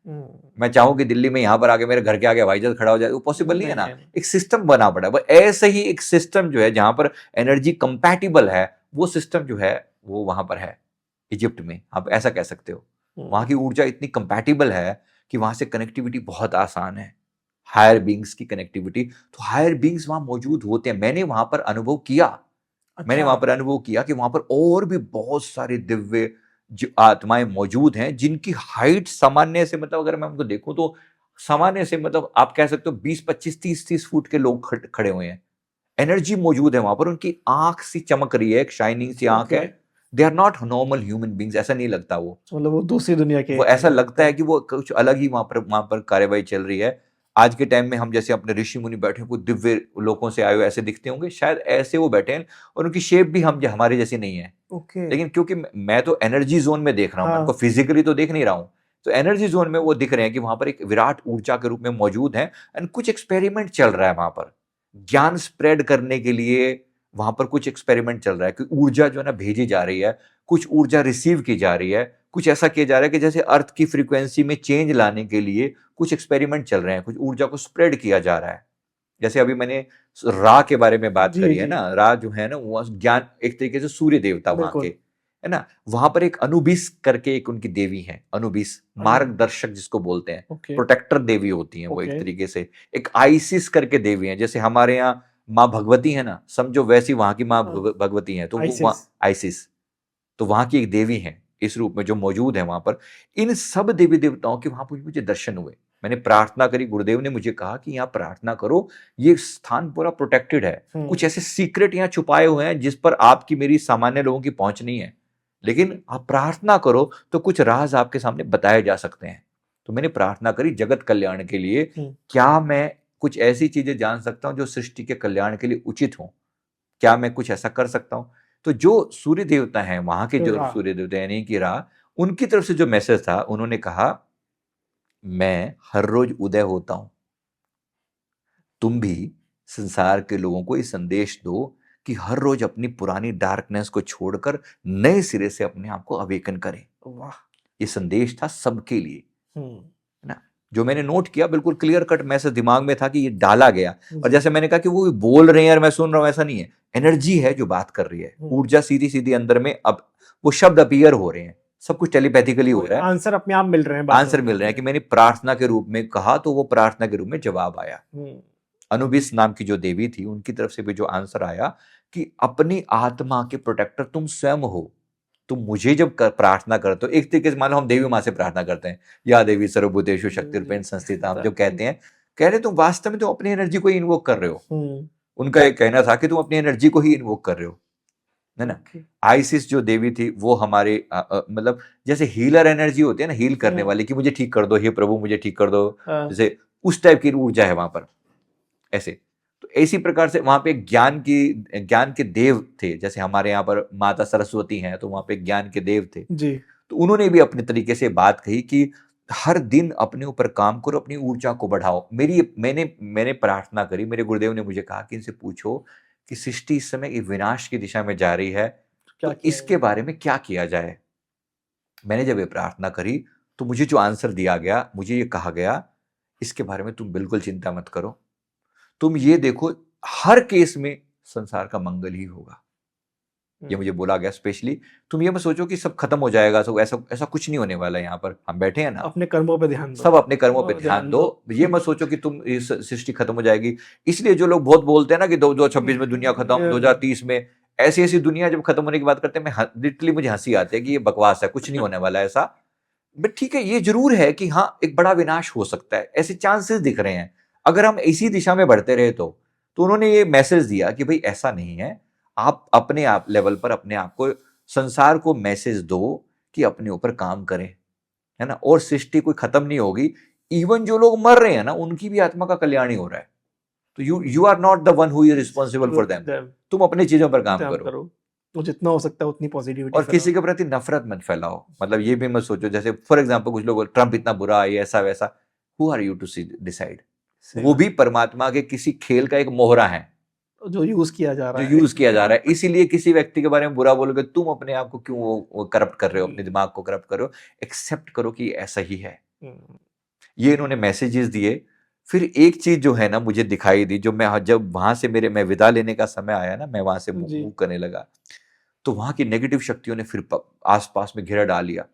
S2: मैं चाहूँ कि दिल्ली में यहाँ पर आके मेरे घर के आगे हवाई जहाज खड़ा हो जाए, वो पॉसिबल नहीं है ना, एक सिस्टम बना पड़ा है। बस ऐसे ही एक सिस्टम जो है जहां पर एनर्जी कंपैटिबल है, वो सिस्टम जो है वो वहां पर है इजिप्ट में, आप ऐसा कह सकते हो। वहां की ऊर्जा इतनी कंपैटिबल है कि वहां से कनेक्टिविटी बहुत आसान है, हायर बींग्स की कनेक्टिविटी। तो हायर बींग्स वहां मौजूद होते हैं, मैंने वहां पर अनुभव किया। मैंने वहां पर अनुभव किया कि वहां पर और भी बहुत सारे दिव्य जो आत्माएं मौजूद हैं, जिनकी हाइट सामान्य से, मतलब अगर मैं उनको देखूं तो सामान्य से, मतलब आप कह सकते हो 20 25 30 फुट के लोग खड़े हुए हैं। एनर्जी मौजूद है वहां पर, उनकी आंख सी चमक रही है, एक शाइनिंग सी आंख है। They are not normal human beings, ऐसा नहीं लगता वो,
S1: मतलब वो दूसरी दुनिया के,
S2: वो ऐसा लगता है कि वो कुछ अलग ही वहां पर कार्यवाही चल रही है। आज के टाइम में हम जैसे अपने ऋषि मुनि बैठे हैं, कोई दिव्य लोकों से आए हुए ऐसे दिखते होंगे, शायद ऐसे वो बैठे हैं, और उनकी शेप भी हम हमारे जैसी नहीं है। लेकिन क्योंकि मैं तो एनर्जी जोन में देख रहा हूँ, मैं उनको फिजिकली तो देख नहीं रहा हूँ, तो एनर्जी जोन में वो दिख रहे हैं कि वहां पर एक विराट ऊर्जा के रूप में मौजूद है। एंड कुछ एक्सपेरिमेंट चल रहा है वहां पर, ज्ञान स्प्रेड करने के लिए वहां पर कुछ एक्सपेरिमेंट चल रहा है, कि ऊर्जा जो है ना भेजी जा रही है, कुछ ऊर्जा रिसीव की जा रही है, कुछ ऐसा किया जा रहा है कि जैसे अर्थ की फ्रीक्वेंसी में चेंज लाने के लिए कुछ एक्सपेरिमेंट चल रहे हैं, कुछ ऊर्जा को स्प्रेड किया जा रहा है। जैसे अभी मैंने रा के बारे में बात करी है ना, रा जो है ना वो ज्ञान, एक तरीके से सूर्य देवता वहां के, है ना। वहां पर एक अनुबिस करके एक उनकी देवी है, अनुबिस मार्गदर्शक जिसको बोलते हैं, प्रोटेक्टर देवी होती है वो एक तरीके से। एक आइसिस करके देवी है, जैसे हमारे यहाँ माँ भगवती है ना, समझो वैसी वहां की माँ भगवती है, तो वो आइसिस, तो वहां की एक देवी है इस रूप में जो मौजूद है वहां पर। इन सब देवी देवताओं के वहां पर मुझे दर्शन हुए, मैंने प्रार्थना करी, गुरुदेव ने मुझे कहा कि यहाँ प्रार्थना करो, ये स्थान पूरा प्रोटेक्टेड है, कुछ ऐसे सीक्रेट यहाँ छुपाए हुए हैं जिस पर आपकी मेरी सामान्य लोगों की पहुंच नहीं है, लेकिन आप प्रार्थना करो तो कुछ राज आपके सामने बताए जा सकते हैं। तो मैंने प्रार्थना करी जगत कल्याण के लिए, क्या मैं कुछ ऐसी चीजें जान सकता हूं जो सृष्टि के कल्याण के लिए उचित हो, क्या मैं कुछ ऐसा कर सकता हूं। तो जो सूर्य देवता हैं वहां के, जो सूर्य देवता यानी कि रा, उनकी तरफ से जो मैसेज था, उन्होंने कहा मैं हर रोज उदय होता हूं, तुम भी संसार के लोगों को ये संदेश दो कि हर रोज अपनी पुरानी डार्कनेस को छोड़कर नए सिरे से अपने आप को अवेकन करें। वाह, ये संदेश था सबके लिए, है ना। जो मैंने नोट किया, बिल्कुल क्लियर कट मैसेज दिमाग में था कि ये डाला गया। और जैसे मैंने कहा कि वो बोल रहे हैं और मैं सुन रहा हूं, ऐसा नहीं है, एनर्जी है जो बात कर रही है, ऊर्जा सीधी सीधी अंदर में, अब वो शब्द अपीयर हो रहे हैं, सब कुछ टेलीपैथिकली हो रहा है,
S1: आंसर अपने आप मिल रहे हैं,
S2: आंसर मिल रहे हैं। कि मैंने प्रार्थना के रूप में कहा तो वो प्रार्थना के रूप में जवाब आया। अनुबिस नाम की जो देवी थी, उनकी तरफ से भी जो आंसर आया कि अपनी आत्मा के प्रोटेक्टर तुम स्वयं हो, तुम मुझे जब प्रार्थना करते हो, एक तरीके से मान लो हम देवी माँ से प्रार्थना करते हैं, या देवी सर्वभूतेषु शक्तिर्भेन संस्थिता, हम जो कहते हैं, कह रहे तुम वास्तव में तुम अपनी एनर्जी को ही इन्वोक कर रहे हो। उनका एक कहना था कि तुम अपनी एनर्जी को ही इन्वोक कर रहे हो, है ना। आइसिस जो देवी थी वो हमारे मतलब जैसे हीलर एनर्जी होती है ना, हील करने वाली, कि मुझे ठीक कर दो, हे प्रभु मुझे ठीक कर दो, जैसे उस टाइप की ऊर्जा है वहां पर। ऐसे तो इसी प्रकार से वहां पे ज्ञान के देव थे, जैसे हमारे यहाँ पर माता सरस्वती हैं, तो वहां पे ज्ञान के देव थे जी। तो उन्होंने भी अपने तरीके से बात कही कि हर दिन अपने ऊपर काम करो, अपनी ऊर्जा को बढ़ाओ। मैंने प्रार्थना करी, मेरे गुरुदेव ने मुझे कहा कि इनसे पूछो कि सृष्टि इस समय विनाश की दिशा में जा रही है, तो इसके बारे में क्या किया जाए। मैंने जब ये प्रार्थना करी तो मुझे जो आंसर दिया गया, मुझे ये कहा गया, इसके बारे में तुम बिल्कुल चिंता मत करो, तुम ये देखो हर केस में संसार का मंगल ही होगा। ये मुझे बोला गया स्पेशली, तुम ये मत सोचो कि सब खत्म हो जाएगा, सब ऐसा कुछ नहीं होने वाला है। यहाँ पर हम बैठे हैं ना,
S1: अपने कर्मों पे ध्यान दो,
S2: सब अपने कर्मों पे ध्यान दो। ये मत सोचो कि तुम इस सृष्टि खत्म हो जाएगी। इसलिए जो लोग बहुत बोलते हैं ना कि 2026 में दुनिया खत्म, 2030 में, ऐसी ऐसी दुनिया जब खत्म होने की बात करते हैं, मैं लिटरली मुझे हंसी आती है कि ये बकवास है, कुछ नहीं होने वाला है ऐसा। बट ठीक है, ये जरूर है कि हाँ एक बड़ा विनाश हो सकता है, ऐसे चांसेस दिख रहे हैं अगर हम इसी दिशा में बढ़ते रहे तो उन्होंने ये मैसेज दिया कि भाई ऐसा नहीं है, आप अपने आप लेवल पर अपने आप को, संसार को मैसेज दो कि अपने ऊपर काम करें, है ना, और सृष्टि कोई खत्म नहीं होगी। इवन जो लोग मर रहे हैं ना, उनकी भी आत्मा का कल्याण ही हो रहा है। तो you are not the one who is responsible for them. तुम अपनी चीजों पर काम करो
S1: तो जितना हो सकता है उतनी पॉजिटिविटी
S2: और किसी के प्रति नफरत मत फैलाओ। मतलब ये भी मत सोचो, जैसे फॉर एग्जांपल कुछ लोग ट्रम्प इतना बुरा है, ऐसा वैसा, who are you to decide? वो भी परमात्मा के किसी खेल का एक मोहरा है
S1: जो यूज किया जा रहा
S2: जो यूज किया जा रहा है। इसीलिए किसी व्यक्ति के बारे में बुरा बोलोगे, तुम अपने आप को क्यों वो करप्ट कर रहे हो, अपने दिमाग को करप्ट कर रहे हो? एक्सेप्ट करो कि ऐसा ही है। ये इन्होंने मैसेजेस दिए। फिर एक चीज जो है ना मुझे दिखाई दी, जो मैं जब वहां से मैं विदा लेने का समय आया ना, मैं वहां से मूव करने लगा, तो वहां की नेगेटिव शक्तियों ने फिर आसपास में घेरा डाल लिया।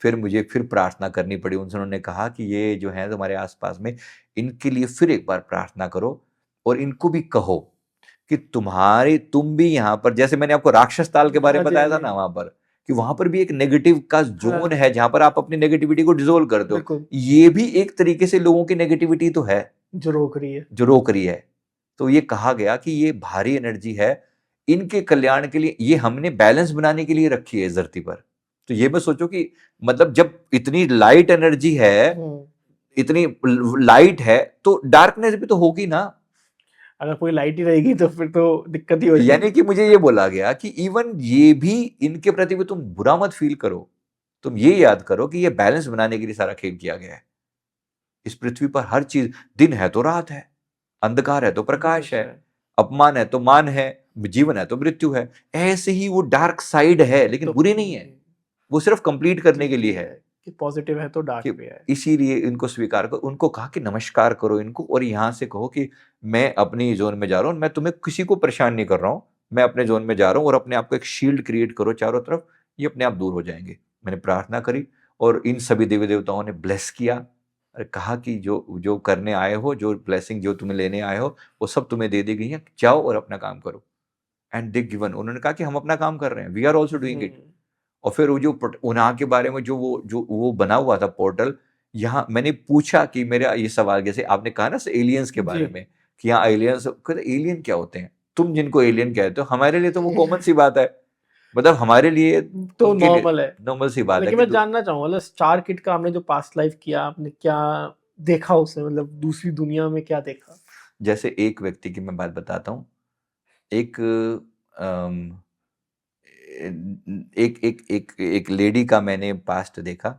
S2: फिर मुझे फिर प्रार्थना करनी पड़ी। उन्होंने कहा कि ये जो है तुम्हारे आसपास में, इनके लिए फिर एक बार प्रार्थना करो और इनको भी कहो कि तुम भी यहाँ पर, जैसे मैंने आपको राक्षस ताल के बारे में बताया था ना, वहां पर कि वहां पर भी एक नेगेटिव का जोन है जहां पर आप अपनी नेगेटिविटी को डिसोल्व करते हो। ये भी एक तरीके से लोगों की नेगेटिविटी तो है जो रोक रही है। तो ये कहा गया कि ये भारी एनर्जी है, इनके कल्याण के लिए, ये हमने बैलेंस बनाने के लिए रखी है इस धरती पर। तो ये मैं सोचो कि मतलब जब इतनी लाइट एनर्जी है, इतनी लाइट है, तो डार्कनेस भी तो होगी ना। अगर कोई लाइट ही रहेगी तो फिर तो दिक्कत ही हो जाएगी। यानी कि मुझे ये बोला गया कि इवन ये भी, इनके प्रति भी तुम बुरा मत फील करो, तुम ये याद करो कि ये बैलेंस बनाने के लिए सारा खेल किया गया है। इस पृथ्वी पर हर चीज, दिन है तो रात है, अंधकार है तो प्रकाश है, अपमान है तो मान है, जीवन है तो मृत्यु है। ऐसे ही वो डार्क साइड है, लेकिन बुरी नहीं है, वो सिर्फ कंप्लीट करने के लिए है कि पॉजिटिव है तो डार्क भी है। इसीलिए इनको स्वीकार करो। उनको कहा कि नमस्कार करो इनको, और यहां से कहो कि मैं अपनी जोन में जा रहा हूं, मैं तुम्हें किसी को परेशान नहीं कर रहा हूं, मैं अपने जोन में जा रहा हूं, और अपने आप को एक शील्ड क्रिएट करो चारों तरफ, ये अपने आप दूर हो जाएंगे। मैंने प्रार्थना करी और इन सभी देवी देवताओं ने ब्लेस किया, कहा कि जो जो करने आए हो, जो ब्लेसिंग जो तुम्हें लेने आए हो, वो सब तुम्हें दे दी गई है, जाओ और अपना काम करो। एंड दे गिवन, उन्होंने कहा कि हम अपना काम कर रहे हैं, we are also doing it. और फिर वो जो उन्हा के बारे में जो वो बना हुआ था पोर्टल, यहाँ मैंने पूछा कि मेरा ये सवाल, जैसे आपने कहा ना एलियंस के बारे में कि यहाँ एलियंस, एलियन क्या होते हैं? तुम जिनको एलियन कहते हो, हमारे लिए तो वो कॉमन सी बात है, मतलब हमारे लिए तो नॉर्मल है, नॉर्मल सी बात है। लेकिन मैं जानना चाहूंगा, मतलब स्टार किड का आपने जो पास्ट लाइफ किया, आपने क्या देखा उसमें, मतलब दूसरी दुनिया में क्या देखा? जैसे एक व्यक्ति की मैं बात बताता हूँ, एक एक एक एक एक लेडी का मैंने पास्ट देखा,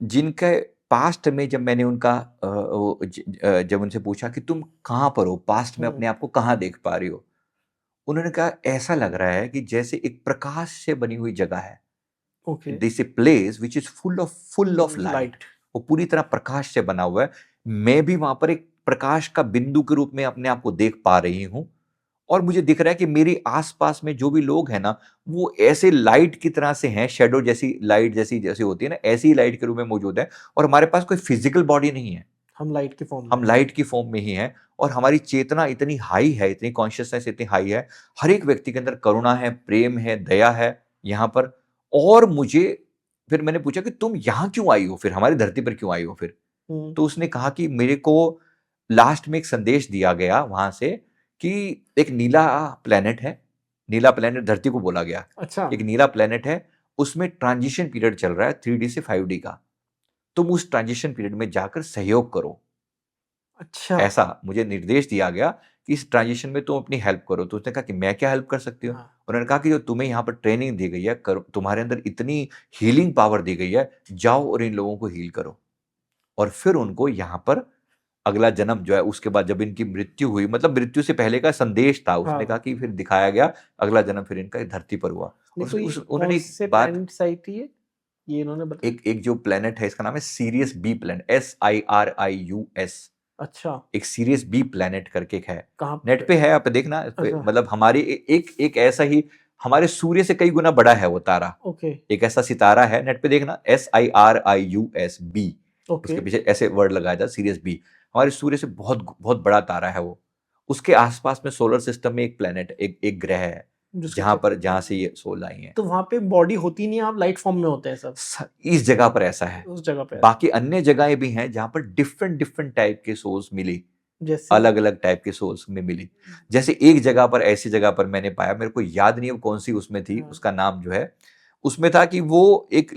S2: जिनके पास्ट में जब मैंने उनका जब उनसे पूछा कि तुम कहाँ पर हो, पास्ट में अपने आप को कहाँ देख पा रही हो, उन्होंने कहा ऐसा लग रहा है कि जैसे एक प्रकाश से बनी हुई जगह है, this a place which is full of light, वो पूरी तरह प्रकाश से बना हुआ है। मैं भी वहां पर एक प्रकाश का बिंदु के रूप में अपने आप को देख पा रही हूं, और मुझे दिख रहा है कि मेरे आसपास में जो भी लोग हैं ना, वो ऐसे लाइट की तरह से हैं, शैडो जैसी लाइट जैसी होती है ना, ऐसी लाइट के रूप में मौजूद है। और हमारे पास कोई फिजिकल बॉडी नहीं है, हम लाइट की फॉर्म में ही हैं, और हमारी चेतना इतनी हाई है, इतनी कॉन्शियसनेस इतनी हाई है, हर एक व्यक्ति के अंदर करुणा है, प्रेम है, दया है यहाँ पर। और मुझे फिर मैंने पूछा कि तुम यहाँ क्यों आई हो, फिर हमारी धरती पर क्यों आई हो फिर? तो उसने कहा कि मेरे को लास्ट में एक संदेश दिया गया वहां से कि एक नीला प्लेनेट है, नीला प्लेनेट धरती को बोला गया, अच्छा, एक नीला प्लेनेट है, उसमें ट्रांजिशन पीरियड चल रहा है 3D से 5D का, तुम उस ट्रांजिशन पीरियड में जाकर सहयोग करो। अच्छा, ऐसा मुझे निर्देश दिया गया कि इस ट्रांजिशन में तुम अपनी हेल्प करो। तो उसने कहा कि मैं क्या हेल्प कर सकती हूँ? उन्होंने कहा कि जो तुम्हें यहाँ पर ट्रेनिंग दी गई है, तुम्हारे अंदर इतनी हीलिंग पावर दी गई है, जाओ और इन लोगों को हील करो। और फिर उनको यहाँ पर अगला जन्म जो है, उसके बाद जब इनकी मृत्यु हुई, मतलब मृत्यु से पहले का संदेश था, उसने कहा कि फिर दिखाया गया अगला जन्म फिर इनका धरती पर हुआ। उन्होंने एक बात, ये इन्होंने एक जो प्लेनेट है, इसका नाम है सीरियस बी प्लेनेट, SIRIUS। अच्छा, एक सीरियस बी प्लेनेट करके एक है, नेट पे है, आप देखना। अच्छा। मतलब हमारी एक ऐसा ही, हमारे सूर्य से कई गुना बड़ा है वो तारा। ओके। एक ऐसा सितारा है, नेट पे देखना, SIRIUS B, उसके पीछे ऐसे वर्ड लगाया था, सीरियस बी। हमारे सूर्य से बहुत बहुत बड़ा तारा है वो। उसके आसपास में सोलर सिस्टम में एक प्लेनेट, एक ग्रह है, जहाँ से ये सोल आई है।
S1: तो वहां पे बॉडी होती नहीं है, आप लाइट फॉर्म में होते हैं सब,
S2: इस जगह पर ऐसा है,
S1: उस जगह पे।
S2: बाकी अन्य जगहें भी हैं जहां पर डिफरेंट डिफरेंट टाइप के सोल्स मिली,
S1: जैसे
S2: अलग अलग टाइप के सोल्स में मिली। जैसे एक जगह पर, ऐसी जगह पर मैंने पाया, मेरे को याद नहीं है कौन सी उसमें थी, उसका नाम जो है, उसमें था कि वो एक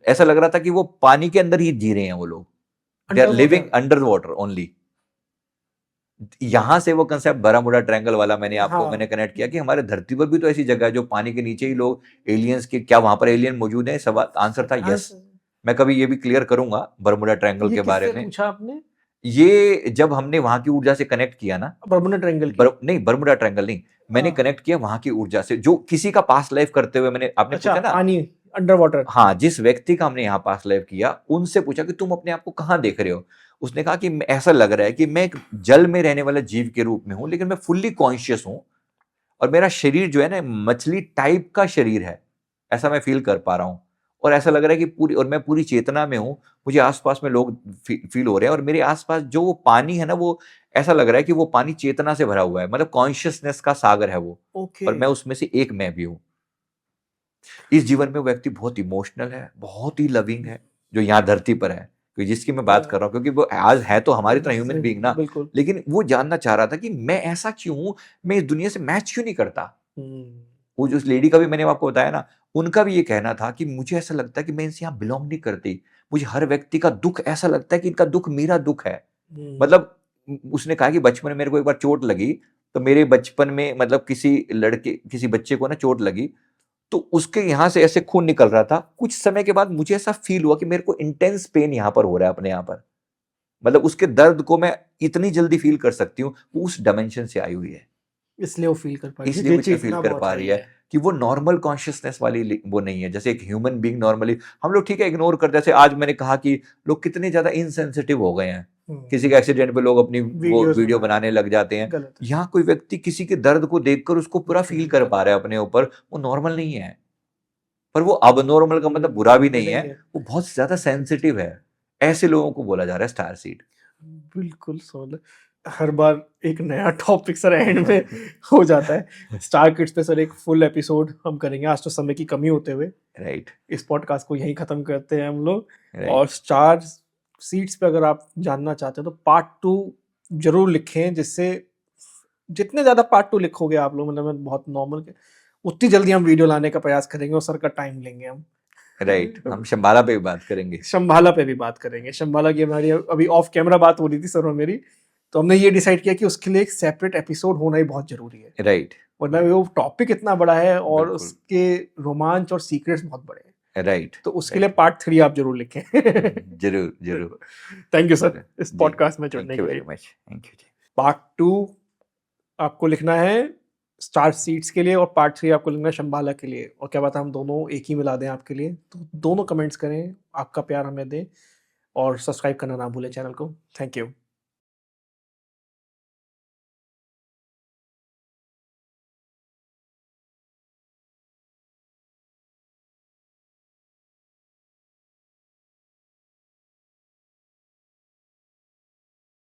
S2: ऐसा लग रहा था कि वो पानी के अंदर ही जी रहे हैं वो लोग, they are living under water only. यहां से वो कंसेप्ट बरामुडा ट्रायंगल वाला मैंने कनेक्ट किया कि हमारे धरती पर भी तो ऐसी जगह है जो पानी के नीचे ही लोग एलियंस के, क्या वहां पर एलियन मौजूद है? सवाल आंसर था यस। मैं कभी ये भी क्लियर करूंगा बरमुडा ट्रायंगल के बारे में।
S1: पूछा आपने?
S2: ये जब हमने वहां की ऊर्जा से कनेक्ट किया ना,
S1: बरमुडा ट्रायंगल
S2: नहीं बरमुडा ट्रायंगल नहीं, मैंने कनेक्ट किया वहां की ऊर्जा से, जो किसी का पास्ट लाइफ करते हुए मैंने, आपने पूछा ना
S1: पानी अंडर वाटर,
S2: हाँ, जिस व्यक्ति का हमने यहाँ पास्ट लाइफ किया, उनसे पूछा कि तुम अपने आप को कहाँ देख रहे हो? उसने कहा कि ऐसा लग रहा है कि मैं एक जल में रहने वाला जीव के रूप में हूं, लेकिन मैं फुल्ली कॉन्शियस हूं, और मेरा शरीर जो है ना मछली टाइप का शरीर है, ऐसा मैं फील कर पा रहा हूं। और ऐसा लग रहा है कि मैं पूरी चेतना में हूं, मुझे आसपास में लोग फील हो रहे हैं, और मेरे आसपास जो वो पानी है ना, वो ऐसा लग रहा है कि वो पानी चेतना से भरा हुआ है, मतलब कॉन्शियसनेस का सागर है वो। और मैं उसमें से एक मैं भी हूं। इस जीवन में वो व्यक्ति बहुत इमोशनल है, बहुत ही लविंग है, जो यहाँ धरती पर है, क्योंकि जिसकी मैं बात कर रहा हूँ, क्योंकि वो आज है तो हमारी तरह ह्यूमन बीइंग ना, लेकिन वो जानना चाह रहा था कि मैं ऐसा क्यों हूं, मैं इस दुनिया से मैच क्यों नहीं करता। वो जो उस लेडी का भी मैंने आपको बताया ना, उनका भी ये कहना था कि मुझे ऐसा लगता है कि मैं इनसे यहाँ बिलोंग नहीं करती, मुझे हर व्यक्ति का दुख ऐसा लगता है कि इनका दुख मेरा दुख है। मतलब उसने कहा कि बचपन में मेरे को एक बार चोट लगी, तो मेरे बचपन में मतलब किसी बच्चे को ना चोट लगी, तो उसके यहां से ऐसे खून निकल रहा था। कुछ समय के बाद मुझे ऐसा फील हुआ कि मेरे को इंटेंस पेन यहां पर हो रहा है अपने यहां पर, मतलब उसके दर्द को मैं इतनी जल्दी फील कर सकती हूँ, वो उस डायमेंशन से आई हुई है,
S1: इसलिए वो फील कर पा रही है,
S2: इसलिए वो इतना फील कर पा रही है कि वो नॉर्मल कॉन्शियसनेस वाली वो नहीं है, जैसे एक ह्यूमन बीइंग नॉर्मली हम लोग ठीक है इग्नोर करते हैं। जैसे आज मैंने कहा कि लोग कितने ज्यादा इनसेंसिटिव हो गए हैं, किसी के एक्सीडेंट पे लोग अपनी वो वीडियो बनाने लग जाते हैं। यहाँ कोई व्यक्ति किसी के दर्द को देखकर उसको पूरा फील कर पा रहा है अपने ऊपर, वो नॉर्मल नहीं है, पर वो अब नॉर्मल का मतलब बुरा भी नहीं है, वो बहुत ज्यादा सेंसिटिव है। ऐसे लोगों को बोला जा रहा है स्टार सीड।
S1: बिल्कुल सोल, हर बार एक नया टॉपिक सर एंड में हो जाता है। स्टार किड्स पे सर एक फुल एपिसोड हम करेंगे, आज तो समय की कमी होते हुए
S2: राइट
S1: इस पॉडकास्ट को यहीं खत्म करते हैं हम लोग। और स्टार सीड्स पे अगर आप जानना चाहते हैं तो पार्ट 2 जरूर लिखें, जिससे जितने ज्यादा पार्ट 2 लिखोगे आप लोग, मतलब बहुत नॉर्मल के, उतनी जल्दी हम वीडियो लाने का प्रयास करेंगे और सर का टाइम लेंगे हम।
S2: राइट हम शंबाला पे भी बात करेंगे,
S1: शंबाला पे भी बात करेंगे। शंबाला की हमारी अभी ऑफ कैमरा बात हो रही थी सर और मेरी, तो हमने ये डिसाइड किया कि उसके लिए एक सेपरेट एपिसोड होना ही बहुत जरूरी है।
S2: राइट
S1: वरना वो टॉपिक इतना बड़ा है और उसके रोमांच और सीक्रेट्स बहुत बड़े हैं।
S2: राइट
S1: तो उसके लिए पार्ट 3 आप जरूर लिखें।
S2: जरूर जरूर।
S1: थैंक यू सर इस पॉडकास्ट में जुड़ने के लिए।
S2: Thank you.
S1: पार्ट 2 आपको लिखना है स्टार सीड्स के लिए और पार्ट 3 आपको लिखना है शंबाला के लिए, और क्या बात है हम दोनों एक ही मिला दें आपके लिए। तो दोनों कमेंट्स करें, आपका प्यार हमें दें और सब्सक्राइब करना ना भूलें चैनल को। Thank you.